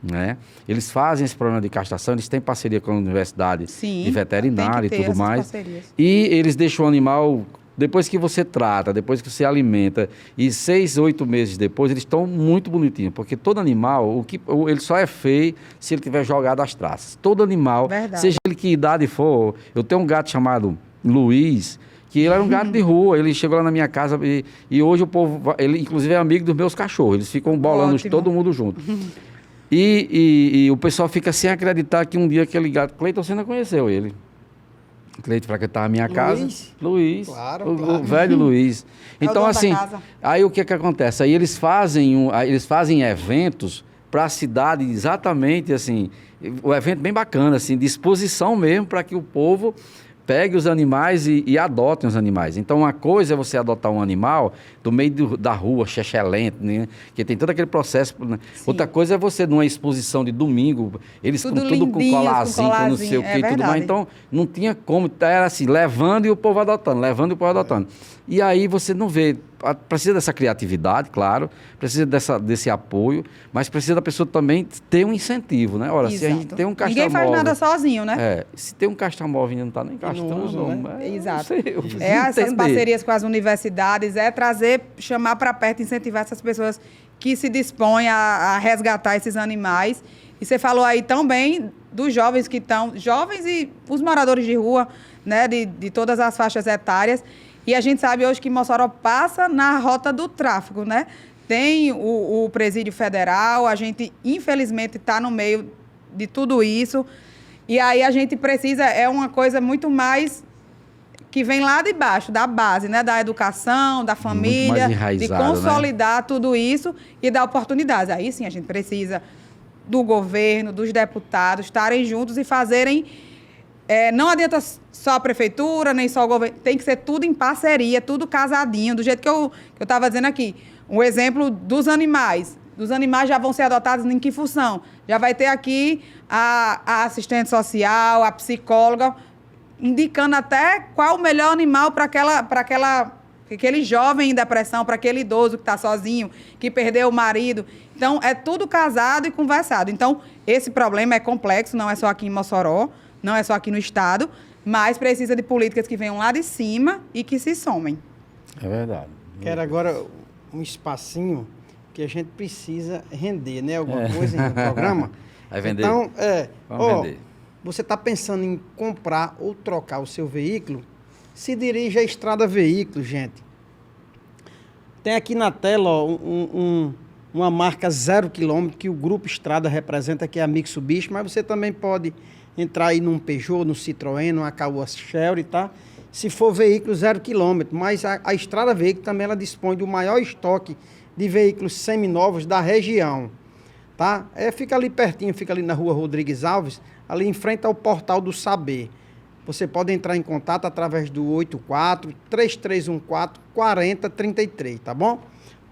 né? Eles fazem esse programa de castração, eles têm parceria com a universidade de veterinária e tudo mais. Parcerias. E eles deixam o animal, depois que você trata, depois que você alimenta, e 6, 8 meses depois, eles estão muito bonitinhos, porque todo animal, ele só é feio se ele tiver jogado as traças. Todo animal, seja ele que idade for, eu tenho um gato chamado Luiz, que ele era um gato de rua, ele chegou lá na minha casa e hoje o povo, ele inclusive é amigo dos meus cachorros, eles ficam bolando todo mundo junto. E o pessoal fica sem acreditar que um dia aquele gato, Cleiton, você não conheceu ele. Cleiton, para que estava na minha casa. Luiz. Claro, o velho Luiz. Então, assim, aí o que acontece? Aí eles fazem eventos para a cidade, exatamente assim, um evento bem bacana, assim, de exposição mesmo, para que o povo pegue os animais e adotem os animais. Então, uma coisa é você adotar um animal do meio da rua, xexelento, né? Que tem todo aquele processo. Né? Outra coisa é você, numa exposição de domingo, eles tudo com colarzinho, com não sei o que e tudo mais. Então, não tinha como, era assim, levando e o povo adotando, levando e o povo adotando. E aí você não vê, precisa dessa criatividade, claro, precisa desse apoio, mas precisa da pessoa também ter um incentivo, né? Ora, se a gente tem um castramóvel... Ninguém faz nada sozinho, né? Se tem um castramóvel e não está nem castrando, né? Exato. Essas parcerias com as universidades, chamar para perto, incentivar essas pessoas que se dispõem a resgatar esses animais. E você falou aí também dos jovens que estão... Jovens e os moradores de rua, né? De todas as faixas etárias. E a gente sabe hoje que Mossoró passa na rota do tráfico, né? Tem o Presídio Federal, a gente, infelizmente, está no meio de tudo isso. E aí a gente precisa, é uma coisa muito mais que vem lá de baixo, da base, né? Da educação, da família, de consolidar, né? Tudo isso e dar oportunidades. Aí sim a gente precisa do governo, dos deputados estarem juntos e fazerem... não adianta só a prefeitura, nem só o governo, tem que ser tudo em parceria, tudo casadinho, do jeito que eu estava dizendo aqui. Um exemplo dos animais. Os animais já vão ser adotados em que função? Já vai ter aqui a assistente social, a psicóloga, indicando até qual o melhor animal para aquele jovem em depressão, para aquele idoso que está sozinho, que perdeu o marido. Então, é tudo casado e conversado. Então, esse problema é complexo, não é só aqui em Mossoró, não é só aqui no estado, mas precisa de políticas que venham lá de cima e que se somem. É verdade. Quero agora um espacinho que a gente precisa render, né? Alguma coisa no programa. Vai vender? Então, vamos vender. Você está pensando em comprar ou trocar o seu veículo? Se dirige à Estrada Veículos, gente. Tem aqui na tela uma marca 0 km que o Grupo Estrada representa, que é a Mitsubishi, mas você também pode entrar aí num Peugeot, num Citroën, numa Caoa Chery, tá? Se for veículo 0 km, mas a Estrada Veículos também ela dispõe do maior estoque de veículos seminovos da região, tá? Fica ali pertinho, fica ali na rua Rodrigues Alves, ali em frente ao Portal do Saber. Você pode entrar em contato através do 84-3314-4033, tá bom?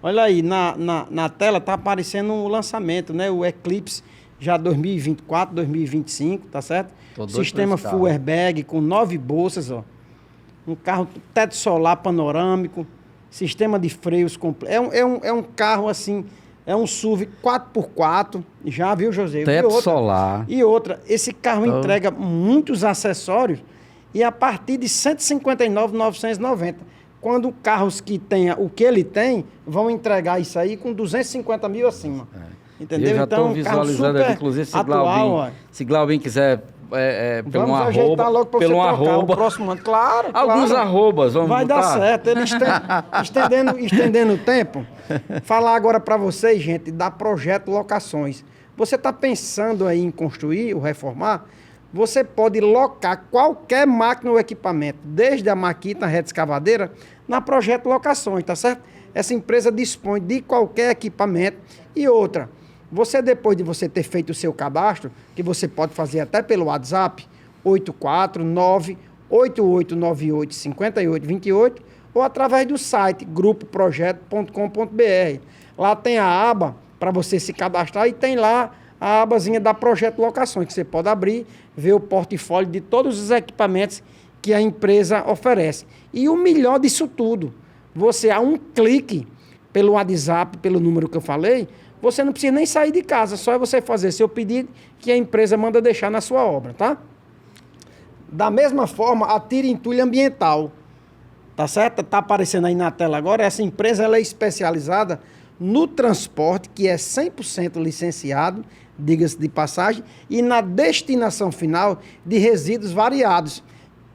Olha aí, na tela tá aparecendo o lançamento, né? O Eclipse já 2024, 2025, tá certo? Sistema full airbag com 9 bolsas, ó. Um carro teto solar panorâmico, sistema de freios completo. É um carro assim, é um SUV 4x4, já viu, José? Teto solar. E outra, esse carro entrega muitos acessórios e a partir de R$ 159.990. Quando carros que tenha o que ele tem, vão entregar isso aí com 250 mil acima. Entendeu? Eu já estou visualizando, inclusive, se Glaubin quiser pelo um arroba, pelo um arroba. O próximo ano, claro. Alguns arrobas, vamos vai botar? Dar certo. Ele estendendo o tempo. Falar agora para vocês, gente, da Projeto Locações. Você está pensando aí em construir ou reformar? Você pode locar qualquer máquina ou equipamento, desde a maquita, a rede escavadeira, na Projeto Locações, tá certo? Essa empresa dispõe de qualquer equipamento. E outra, você depois de você ter feito o seu cadastro, que você pode fazer até pelo WhatsApp, 849-8898-5828, ou através do site grupoprojeto.com.br. Lá tem a aba para você se cadastrar e tem lá a abazinha da Projeto Locações, que você pode abrir, ver o portfólio de todos os equipamentos que a empresa oferece. E o melhor disso tudo, você a um clique pelo WhatsApp, pelo número que eu falei, você não precisa nem sair de casa, só é você fazer seu pedido que a empresa manda deixar na sua obra, tá? Da mesma forma, a Tira Entulho Ambiental, tá certo? Tá aparecendo aí na tela agora, essa empresa ela é especializada no transporte, que é 100% licenciado, diga-se de passagem, e na destinação final de resíduos variados.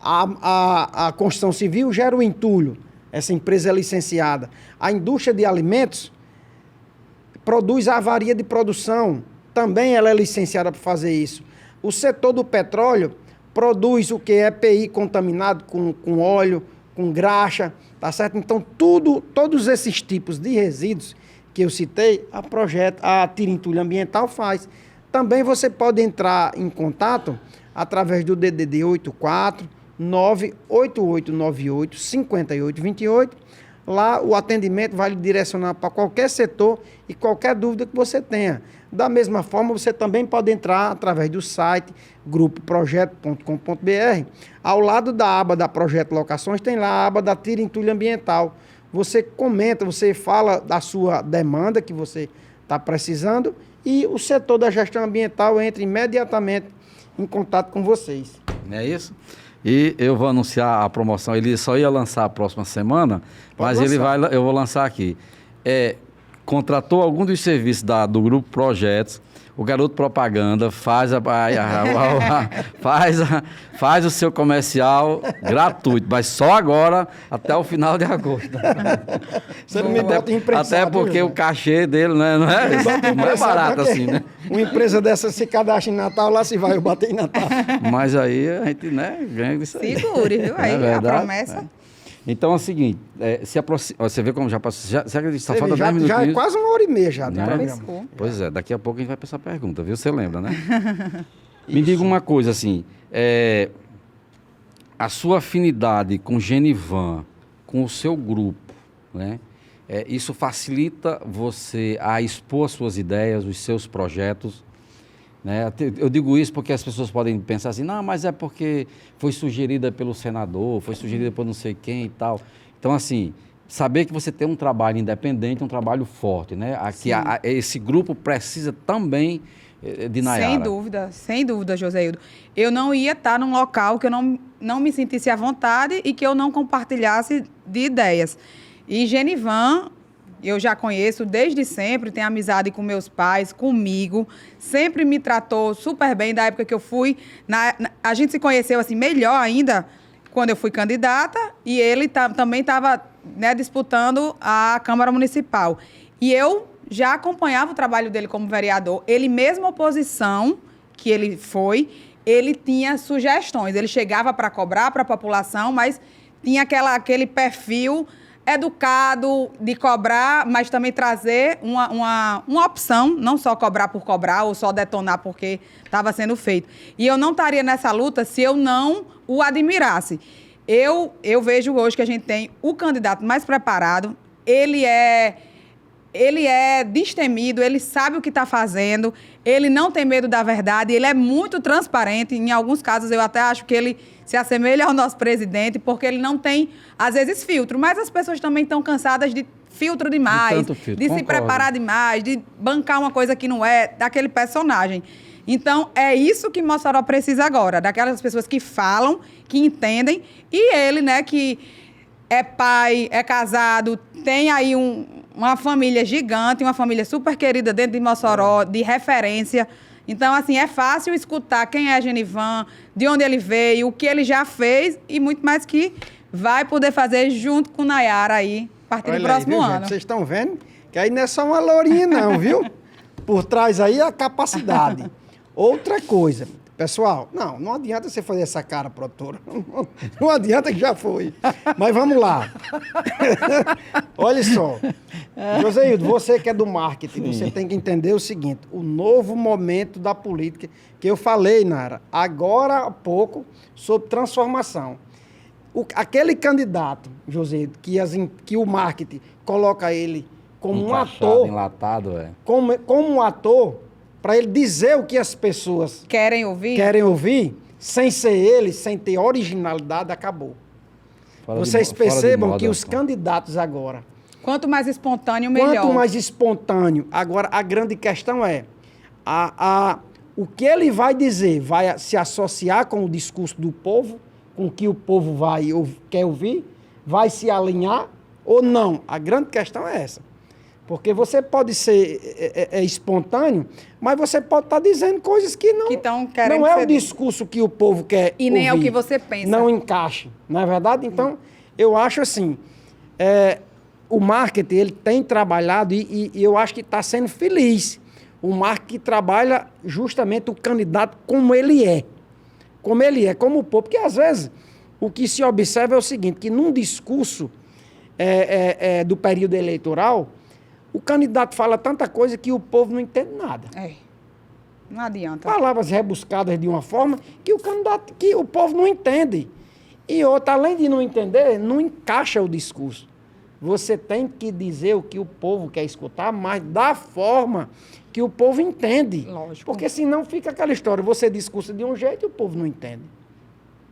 A construção civil gera o entulho, essa empresa é licenciada. A indústria de alimentos produz a avaria de produção, também ela é licenciada para fazer isso. O setor do petróleo produz o que é EPI contaminado com óleo, com graxa, tá certo? Então, todos esses tipos de resíduos que eu citei, a Tira Entulho Ambiental faz. Também você pode entrar em contato através do DDD 84 98898 5828. Lá o atendimento vai lhe direcionar para qualquer setor e qualquer dúvida que você tenha. Da mesma forma, você também pode entrar através do site grupoprojeto.com.br. Ao lado da aba da Projeto Locações tem lá a aba da Tira Entulho Ambiental. Você comenta, você fala da sua demanda que você está precisando e o setor da gestão ambiental entra imediatamente em contato com vocês. É isso? E eu vou anunciar a promoção. Ele só ia lançar a próxima semana, mas eu vou lançar aqui. Contratou algum dos serviços do Grupo Projetos, o garoto propaganda faz faz o seu comercial gratuito, mas só agora até o final de agosto. Você não me bota imprensado. Até porque o cachê dele não é barato assim, né? Uma empresa dessa se cadastra em Natal, lá se vai eu bater em Natal. Mas aí a gente ganha disso aí. Segure, viu? Aí a promessa... Então é o seguinte, você vê como já passou, já acredita, só falta 10 minutos. Já é quase 1h30 já do programa. Pois é, daqui a pouco a gente vai pensar a pergunta, viu? Você lembra, né? Me diga uma coisa, assim, a sua afinidade com Genivan, com o seu grupo, né? Isso facilita você a expor as suas ideias, os seus projetos, né? Eu digo isso porque as pessoas podem pensar assim, não, mas é porque foi sugerida pelo senador, foi sugerida por não sei quem e tal. Então, assim, saber que você tem um trabalho independente, um trabalho forte, né? Esse grupo precisa também de Nayara. Sem dúvida, Joséildo. Eu não ia estar num local que eu não me sentisse à vontade e que eu não compartilhasse de ideias. E Genivan... eu já conheço desde sempre, tenho amizade com meus pais, comigo, sempre me tratou super bem da época que eu fui. A gente se conheceu assim melhor ainda quando eu fui candidata e ele também estava, né, disputando a Câmara Municipal. E eu já acompanhava o trabalho dele como vereador. Ele, mesmo oposição que ele foi, ele tinha sugestões. Ele chegava para cobrar para a população, mas tinha aquele perfil educado de cobrar, mas também trazer uma opção, não só cobrar por cobrar ou só detonar porque estava sendo feito. E eu não estaria nessa luta se eu não o admirasse. Eu vejo hoje que a gente tem o candidato mais preparado, ele é destemido, ele sabe o que está fazendo, ele não tem medo da verdade, ele é muito transparente. Em alguns casos, eu até acho que ele se assemelha ao nosso presidente, porque ele não tem, às vezes, filtro. Mas as pessoas também estão cansadas de filtro demais, de se preparar demais, de bancar uma coisa que não é daquele personagem. Então, é isso que Mossoró precisa agora, daquelas pessoas que falam, que entendem, e ele, né, que é pai, é casado, tem aí uma família gigante, uma família super querida dentro de Mossoró, de referência. Então, assim, é fácil escutar quem é Genivan, de onde ele veio, o que ele já fez e muito mais que vai poder fazer junto com Nayara aí, a partir do próximo ano. Vocês estão vendo que aí não é só uma lourinha não, viu? Por trás aí a capacidade. Outra coisa, Pessoal, não adianta você fazer essa cara, produtora. Não adianta que já foi. Mas vamos lá. Olha só. Joséildo, você que é do marketing, você tem que entender o seguinte, o novo momento da política, que eu falei, Nara, agora há pouco, sobre transformação. Aquele candidato, Joséildo, que o marketing coloca ele como um ator... enlatado, como um ator... para ele dizer o que as pessoas querem ouvir, sem ser ele, sem ter originalidade, acabou. Vocês percebam que os candidatos agora... Quanto mais espontâneo, melhor. Quanto mais espontâneo. Agora, a grande questão é, o que ele vai dizer vai se associar com o discurso do povo, com o que o povo quer ouvir, vai se alinhar ou não? A grande questão é essa. Porque você pode ser espontâneo, mas você pode estar dizendo coisas que não é o discurso que o povo quer e nem ouvir, é o que você pensa. Não encaixa, não é verdade? Então, eu acho assim, o marketing ele tem trabalhado e eu acho que está sendo feliz. O marketing trabalha justamente o candidato como ele é. Como ele é, como o povo. Porque, às vezes, o que se observa é o seguinte, que num discurso do período eleitoral... O candidato fala tanta coisa que o povo não entende nada. Não adianta. Palavras rebuscadas de uma forma que o povo não entende. E outra, além de não entender, não encaixa o discurso. Você tem que dizer o que o povo quer escutar, mas da forma que o povo entende. Lógico. Porque senão fica aquela história, você discursa de um jeito e o povo não entende.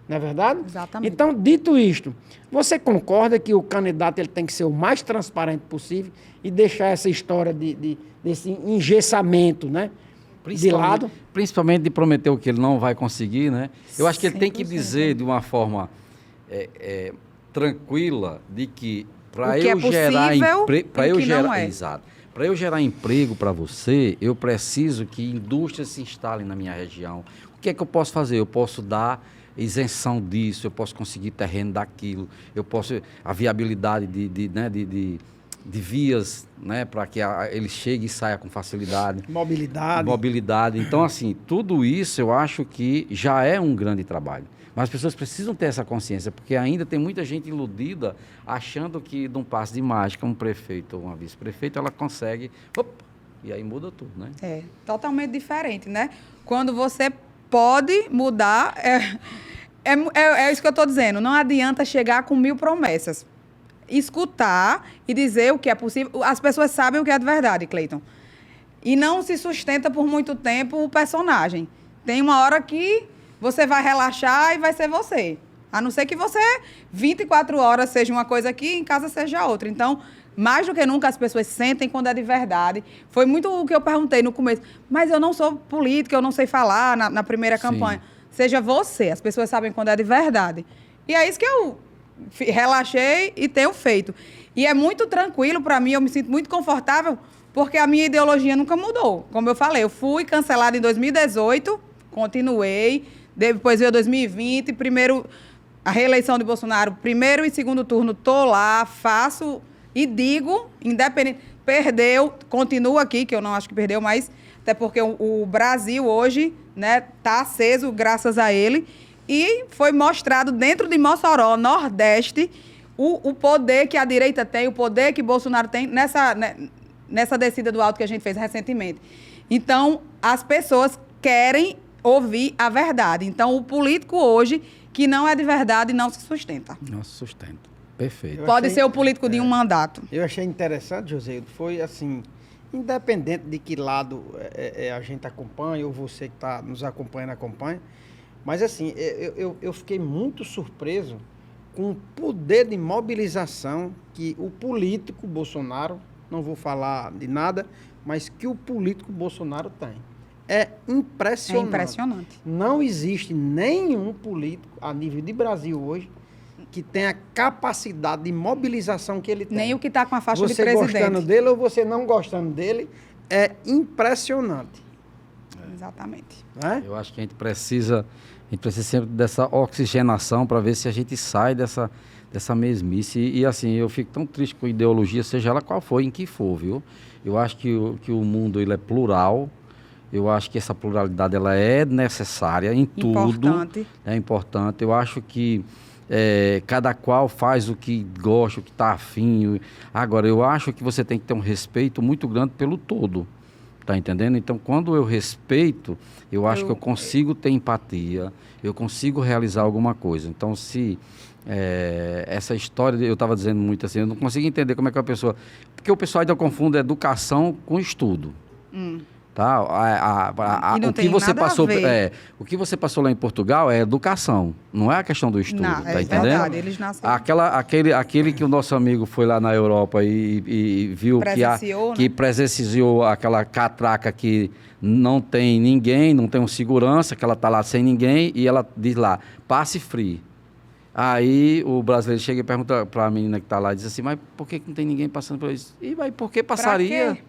Não é verdade? Exatamente. Então, dito isto, você concorda que o candidato ele tem que ser o mais transparente possível e deixar essa história desse engessamento, né, de lado? Principalmente de prometer o que ele não vai conseguir, né? Eu acho que ele tem que dizer de uma forma tranquila de que para eu gerar emprego, exato. Para eu gerar emprego para você, eu preciso que indústrias se instalem na minha região. O que é que eu posso fazer? Eu posso dar isenção disso, eu posso conseguir terreno daquilo, eu posso a viabilidade de vias, né, para que ele chegue e saia com facilidade. Mobilidade. Então, assim, tudo isso eu acho que já é um grande trabalho. Mas as pessoas precisam ter essa consciência, porque ainda tem muita gente iludida, achando que de um passe de mágica, um prefeito ou uma vice-prefeito, ela consegue, e aí muda tudo, né? É totalmente diferente, né? Quando você pode mudar, é isso que eu estou dizendo, não adianta chegar com 1000 promessas. Escutar e dizer o que é possível. As pessoas sabem o que é de verdade, Cleiton. E não se sustenta por muito tempo o personagem. Tem uma hora que você vai relaxar e vai ser você. A não ser que você, 24 horas, seja uma coisa aqui, em casa seja outra. Então, mais do que nunca, as pessoas sentem quando é de verdade. Foi muito o que eu perguntei no começo. Mas eu não sou política, eu não sei falar na primeira campanha. Seja você. As pessoas sabem quando é de verdade. E é isso que eu relaxei e tenho feito. E é muito tranquilo para mim, eu me sinto muito confortável, porque a minha ideologia nunca mudou. Como eu falei, eu fui cancelada em 2018, continuei, depois veio 2020, a reeleição de Bolsonaro, primeiro e segundo turno, tô lá, faço e digo, independente, perdeu, continuo aqui, que eu não acho que perdeu, mas até porque o Brasil hoje, né, tá aceso graças a ele. E foi mostrado dentro de Mossoró, Nordeste, o poder que a direita tem, o poder que Bolsonaro tem nessa descida do alto que a gente fez recentemente. Então, as pessoas querem ouvir a verdade. Então, o político hoje, que não é de verdade, não se sustenta. Não se sustenta. Perfeito. Pode ser o político de um mandato. Eu achei interessante, Joséildo, foi assim, independente de que lado a gente acompanha, ou você que está nos acompanhando, acompanha, mas assim, eu fiquei muito surpreso com o poder de mobilização que o político Bolsonaro, não vou falar de nada, mas que o político Bolsonaro tem. É impressionante. É impressionante. Não existe nenhum político a nível de Brasil hoje que tenha a capacidade de mobilização que ele tem. Nem o que está com a faixa de presidente. Você gostando dele ou você não gostando dele, é impressionante. Exatamente. É? Eu acho que a gente precisa sempre dessa oxigenação para ver se a gente sai dessa mesmice. E assim, eu fico tão triste com a ideologia, seja ela qual for, em que for, viu? Eu acho que o mundo ele é plural Eu acho que essa pluralidade ela é necessária em tudo. Importante. É importante. Eu acho que cada qual faz o que gosta, o que está afim. Agora, eu acho que você tem que ter um respeito muito grande pelo todo. Tá entendendo? Então, quando eu respeito, eu acho que eu consigo ter empatia, eu consigo realizar alguma coisa. Então, se essa história, eu estava dizendo muito assim, eu não consigo entender como é que a pessoa... Porque o pessoal ainda confunde educação com estudo. Tá? E não o que tem você nada a passou, ver. o que você passou lá em Portugal é educação, não é a questão do estudo, Não, tá é entendendo? verdade, eles nasceram. Aquele que o nosso amigo foi lá na Europa e viu Presenciou, que né? presenciou aquela catraca que não tem ninguém, não tem um segurança, que ela tá lá sem ninguém e ela diz lá, passe free. Aí o brasileiro chega e pergunta para a menina que está lá e diz assim, mas por que não tem ninguém passando por isso? E vai, por que passaria? quê?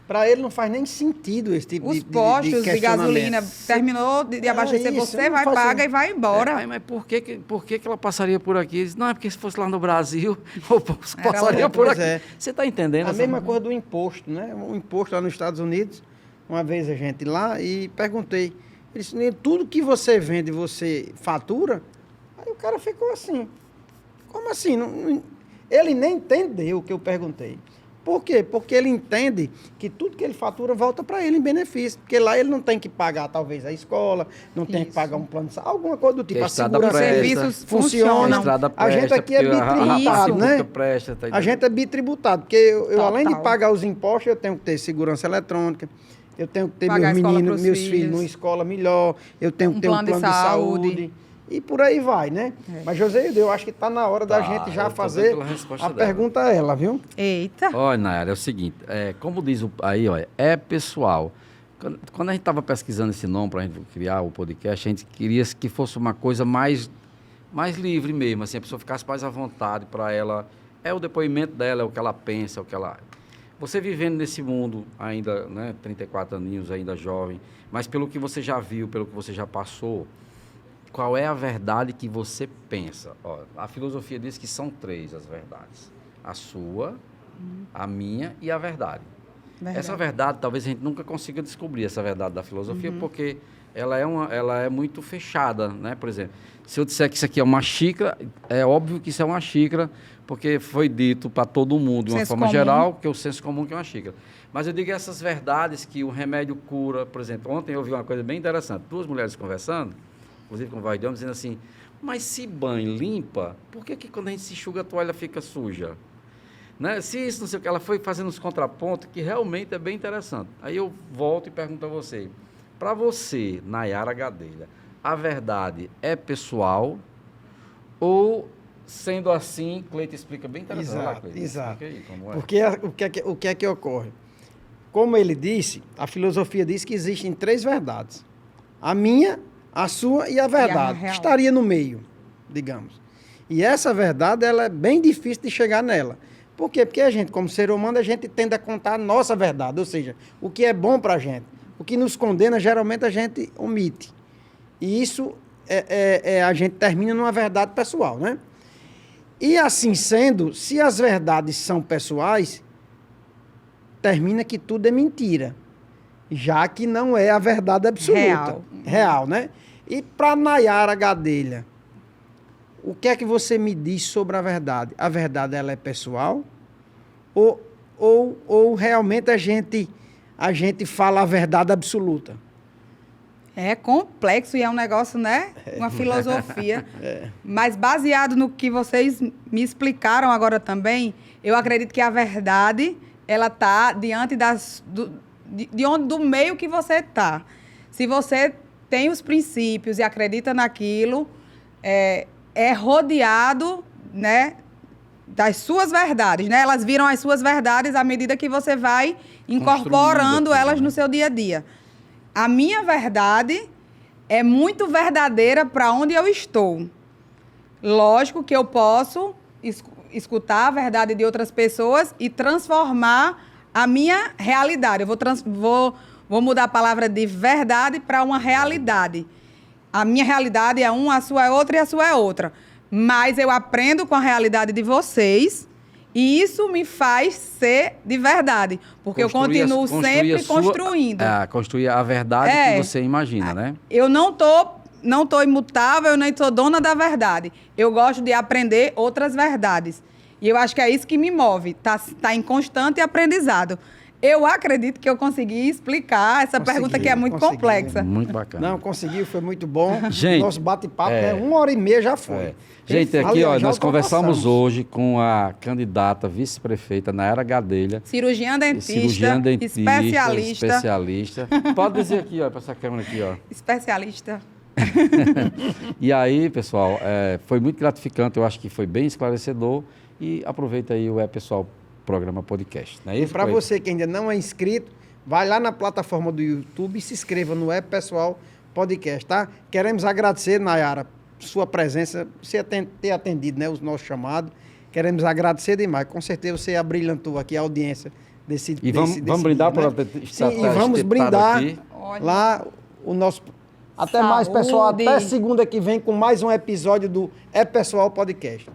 Para ele não faz nem sentido esse tipo Os de postos de questionamento. gasolina, terminou de abastecer, isso, você não vai, faz paga sentido. e vai embora. Mas por que ela passaria por aqui? Ele diz, não, é porque se fosse lá no Brasil, eu passaria outra, por pois aqui. é. Você está entendendo? A mesma coisa do imposto, né? O imposto lá nos Estados Unidos, uma vez a gente lá e perguntei, ele disse, tudo que você vende, você fatura? Aí o cara ficou assim, como assim? Ele nem entendeu o que eu perguntei. Por quê? Porque ele entende que tudo que ele fatura volta para ele em benefício. Porque lá ele não tem que pagar, talvez, a escola, não tem que pagar um plano de saúde, alguma coisa do tipo. Que a A estrada segurança presta. Serviços funciona. funcionam. A estrada A gente presta, aqui é porque a bitributado, pública né? presta, tá A gente é bitributado, porque eu além de Total. pagar os impostos, eu tenho que ter segurança eletrônica, eu tenho que ter Pagar a meus escola meninos, pros meus filhos filhos. numa escola melhor, eu tenho que ter um plano de saúde. E por aí vai, né? Mas, José, eu acho que está na hora da gente já eu tô fazer vendo pela resposta a dela. pergunta a ela, viu? Eita. Olha, Nayara, é o seguinte, como diz aí, olha, é pessoal. Quando a gente estava pesquisando esse nome para a gente criar o podcast, a gente queria que fosse uma coisa mais livre mesmo, assim, a pessoa ficasse mais à vontade para ela. É o depoimento dela, é o que ela pensa, é o que ela... Você vivendo nesse mundo ainda, né, 34 aninhos, ainda jovem, mas pelo que você já viu, pelo que você já passou, qual é a verdade que você pensa? Ó, a filosofia diz que são 3 as verdades. A sua, a minha e a verdade. Essa verdade, talvez a gente nunca consiga descobrir essa verdade da filosofia, porque ela é muito fechada, né? Por exemplo, se eu disser que isso aqui é uma xícara, é óbvio que isso é uma xícara, porque foi dito para todo mundo, de uma Senso forma comum. geral, que é o senso comum que é uma xícara. Mas eu digo essas verdades que o remédio cura. Por exemplo, ontem eu ouvi uma coisa bem interessante. 2 mulheres conversando, inclusive com o voz de homem, dizendo assim, mas se banho limpa, por que quando a gente se enxuga a toalha fica suja? Né? Se isso, não sei o que, ela foi fazendo os contrapontos, que realmente é bem interessante. Aí eu volto e pergunto a você, para você, Nayara Gadelha, a verdade é pessoal ou, sendo assim, Cleito explica bem interessante. Vai lá, Cleito, Exato. explica aí como é. Porque o que é que ocorre? Como ele disse, a filosofia diz que existem 3 verdades. A minha, a sua e a verdade. real. Estaria no meio, digamos. E essa verdade, ela é bem difícil de chegar nela. Por quê? Porque a gente, como ser humano, a gente tende a contar a nossa verdade, ou seja, o que é bom para a gente. O que nos condena, geralmente, a gente omite. E isso, a gente termina numa verdade pessoal, né? E assim sendo, se as verdades são pessoais, termina que tudo é mentira, já que não é a verdade absoluta. Real, né? E para Nayara Gadelha, o que é que você me diz sobre a verdade? A verdade, ela é pessoal? Ou realmente a gente fala a verdade absoluta? É complexo e é um negócio, né? Uma filosofia. Mas baseado no que vocês me explicaram agora também, eu acredito que a verdade, ela está diante do meio que você está. Se você tem os princípios e acredita naquilo, é rodeado, né, das suas verdades, né? Elas viram as suas verdades à medida que você vai incorporando aquilo, elas né? no seu dia a dia. A minha verdade é muito verdadeira para onde eu estou. Lógico que eu posso escutar a verdade de outras pessoas e transformar a minha realidade. Eu vou mudar a palavra de verdade para uma realidade. A minha realidade é uma, a sua é outra e a sua é outra. Mas eu aprendo com a realidade de vocês E isso me faz ser de verdade, porque eu continuo sempre construindo. Construir a verdade que você imagina, né? Eu não tô imutável, eu nem sou dona da verdade. Eu gosto de aprender outras verdades. E eu acho que é isso que me move, tá em constante aprendizado. Eu acredito que eu consegui explicar essa pergunta que é muito complexa. Muito bacana. Não, conseguiu, foi muito bom. Gente, nosso bate-papo, 1h30 já foi. Gente, aqui, ó, nós conversamos hoje com a candidata vice-prefeita Nayara Gadelha. Cirurgiã dentista, especialista. Pode dizer aqui, ó, para essa câmera aqui, ó. Especialista. E aí, pessoal, foi muito gratificante, eu acho que foi bem esclarecedor. E aproveita aí o Pessoal Programa Podcast. Não é isso? Para você que ainda não é inscrito, vai lá na plataforma do YouTube e se inscreva no Pessoal Podcast, tá? Queremos agradecer, Nayara, sua presença, você ter atendido, né, os nossos chamados. Queremos agradecer demais. Com certeza você abrilhantou aqui a audiência desse vamos brindar dia, para Sim, e vamos brindar aqui. Lá o nosso... Até Saúde. mais, pessoal. Até segunda que vem com mais um episódio do Pessoal Podcast.